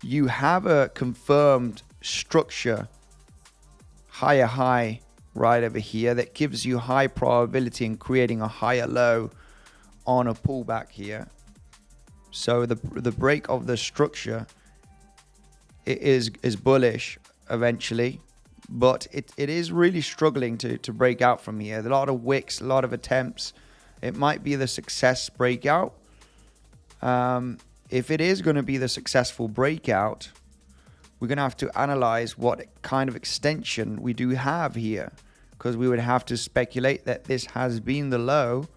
you have a confirmed structure, higher high right over here, that gives you high probability in creating a higher low on a pullback here. So the break of the structure is bullish eventually, but it is really struggling to break out from here. A lot of wicks, a lot of attempts. It might be the success breakout. If it is going to be the successful breakout, we're going to have to analyze what kind of extension we do have here, because we would have to speculate that this has been the low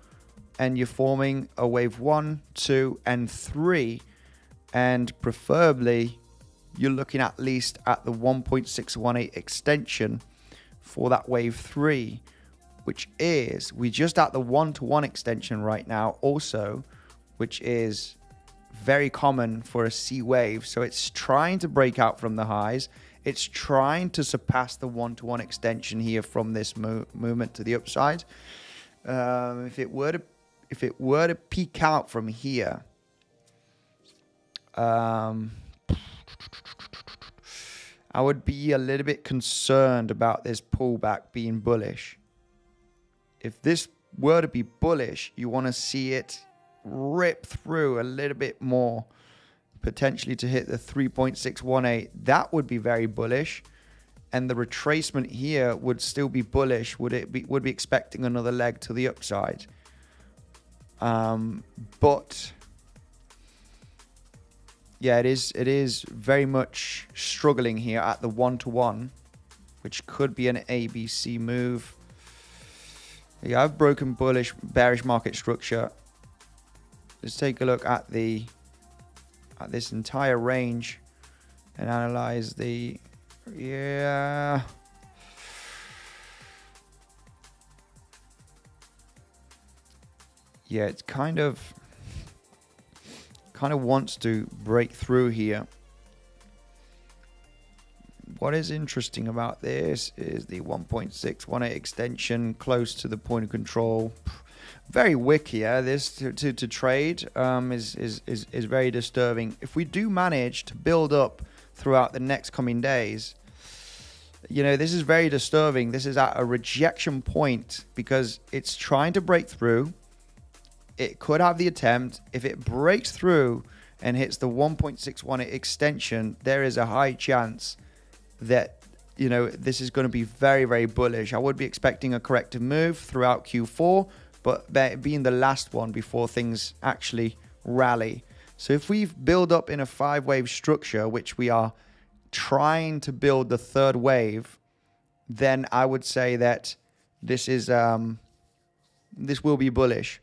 and you're forming a wave 1, 2, and 3, and preferably you're looking at least at the 1.618 extension for that wave 3, which is, we're just at the 1-to-1 extension right now also, which is very common for a C wave. So it's trying to break out from the highs. It's trying to surpass the 1-to-1 extension here from this movement to the upside. If it were to peak out from here, I would be a little bit concerned about this pullback being bullish. If this were to be bullish, you want to see it rip through a little bit more, potentially to hit the 3.618. That would be very bullish, and the retracement here would still be bullish. Would be expecting another leg to the upside. But yeah, it is very much struggling here at the 1-to-1, which could be an ABC move. Yeah, I've broken bearish market structure. Let's take a look at this entire range and analyze the, yeah. Yeah, it's kind of wants to break through here. What is interesting about this is the 1.618 extension close to the point of control. Very wicky. Yeah, this to trade is very disturbing. If we do manage to build up throughout the next coming days, you know, this is very disturbing. This is at a rejection point because it's trying to break through. It could have the attempt. If it breaks through and hits the 1.618 extension, there is a high chance that, you know, this is going to be very, very bullish. I would be expecting a corrective move throughout Q4, but being the last one before things actually rally. So if we build up in a 5-wave structure, which we are trying to build the third wave, then I would say that this is this will be bullish,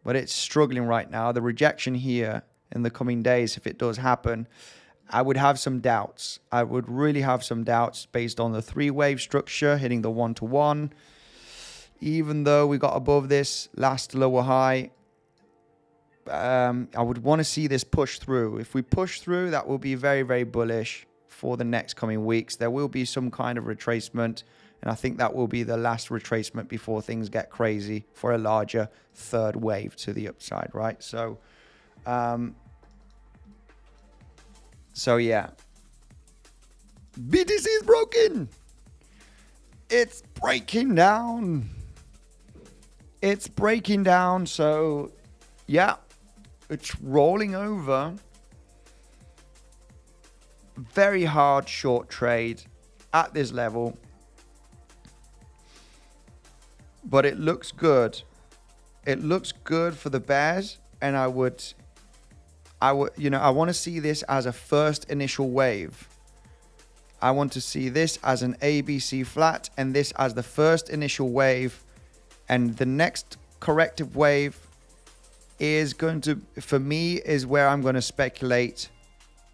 but it's struggling right now. The rejection here in the coming days, if it does happen, I would have some doubts. I would really have some doubts based on the 3-wave structure hitting the 1-to-1. Even though we got above this last lower high, I would want to see this push through. If we push through, that will be very, very bullish for the next coming weeks. There will be some kind of retracement, and I think that will be the last retracement before things get crazy for a larger third wave to the upside, right? So yeah, BTC is broken. It's breaking down. It's breaking down. So yeah, it's rolling over. Very hard short trade at this level, but it looks good. It looks good for the bears, and I would, you know, I want to see this as a first initial wave. I want to see this as an ABC flat, and this as the first initial wave, and the next corrective wave is going to, for me, is where I'm going to speculate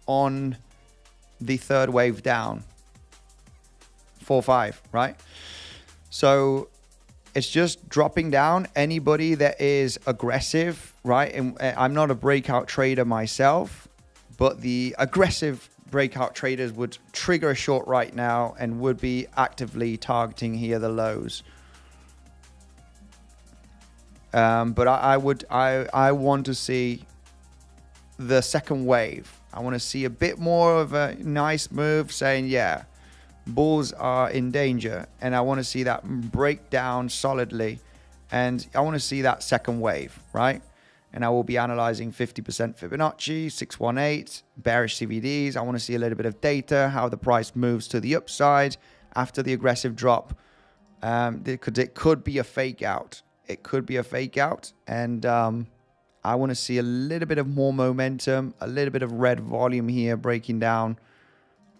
on the third wave down, 4-5, right? So it's just dropping down. Anybody that is aggressive, right? And I'm not a breakout trader myself, but the aggressive breakout traders would trigger a short right now and would be actively targeting here the lows. But I want to see the second wave. I want to see a bit more of a nice move saying, yeah, bulls are in danger. And I want to see that break down solidly. And I want to see that second wave, right? And I will be analyzing 50% Fibonacci, 618, bearish CVDs. I want to see a little bit of data, how the price moves to the upside after the aggressive drop. It could be a fake out. It could be a fake out. And I want to see a little bit of more momentum, a little bit of red volume here breaking down.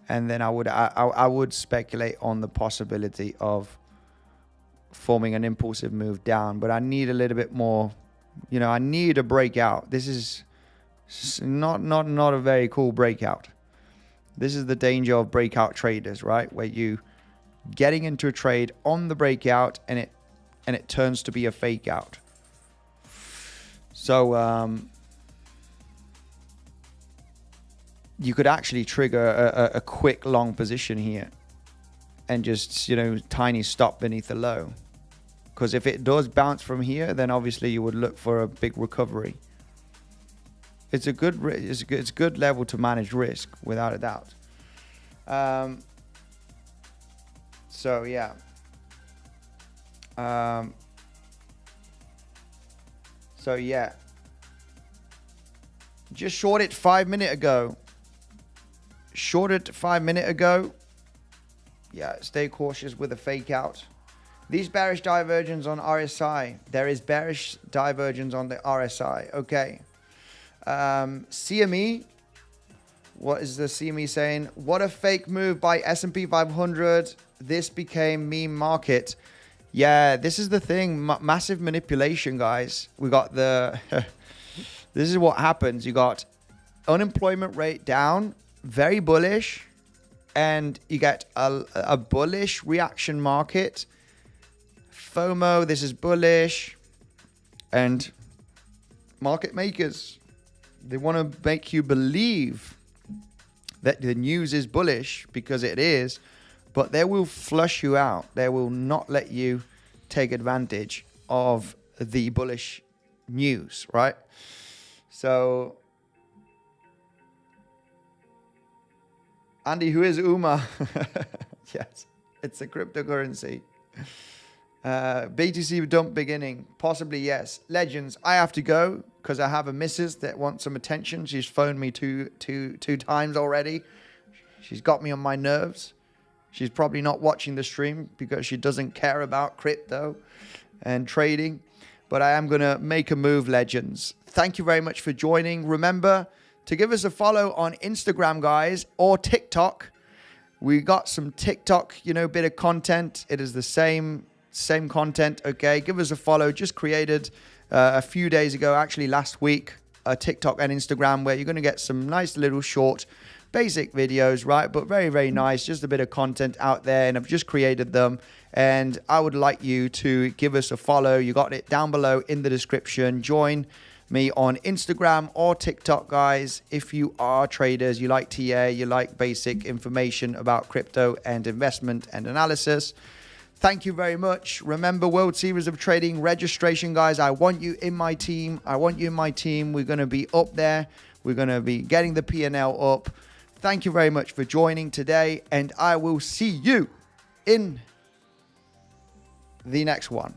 And then I would speculate on the possibility of forming an impulsive move down. But I need a little bit more, you know, I need a breakout. This is not a very cool breakout. This is the danger of breakout traders, right? Where you getting into a trade on the breakout and it turns to be a fake out. So you could actually trigger a quick long position here and just, you know, tiny stop beneath the low. Because if it does bounce from here, then obviously you would look for a big recovery. It's a good level to manage risk, without a doubt. So yeah. So yeah. Just shorted 5 minutes ago. Shorted 5 minutes ago. Yeah, stay cautious with a fake out. These bearish divergence on RSI. There is bearish divergence on the RSI. Okay. CME. What is the CME saying? What a fake move by S&P 500. This became meme market. Yeah, this is the thing. Massive manipulation, guys. We got the... This is what happens. You got unemployment rate down. Very bullish. And you get a bullish reaction market. FOMO, this is bullish. And market makers, they want to make you believe that the news is bullish, because it is, but they will flush you out. They will not let you take advantage of the bullish news, right? So, Andy, who is UMA? Yes, it's a cryptocurrency. BTC dump beginning. Possibly, yes. Legends, I have to go because I have a missus that wants some attention. She's phoned me two times already. She's got me on my nerves. She's probably not watching the stream because she doesn't care about crypto and trading. but I am going to make a move, legends. Thank you very much for joining. Remember to give us a follow on Instagram, guys, or TikTok. We got some TikTok, bit of content. It is the same content, okay? Give us a follow. Just created a few days ago, actually last week, a TikTok and Instagram where you're going to get some nice little short basic videos, right? But very, very nice. Just a bit of content out there, and I've just created them. And I would like you to give us a follow. You got it down below in the description. Join me on Instagram or TikTok, guys. If you are traders, you like TA, you like basic information about crypto and investment and analysis. Thank you very much. Remember, World Series of Trading registration, guys. I want you in my team. We're going to be up there. We're going to be getting the P&L up. Thank you very much for joining today, and I will see you in the next one.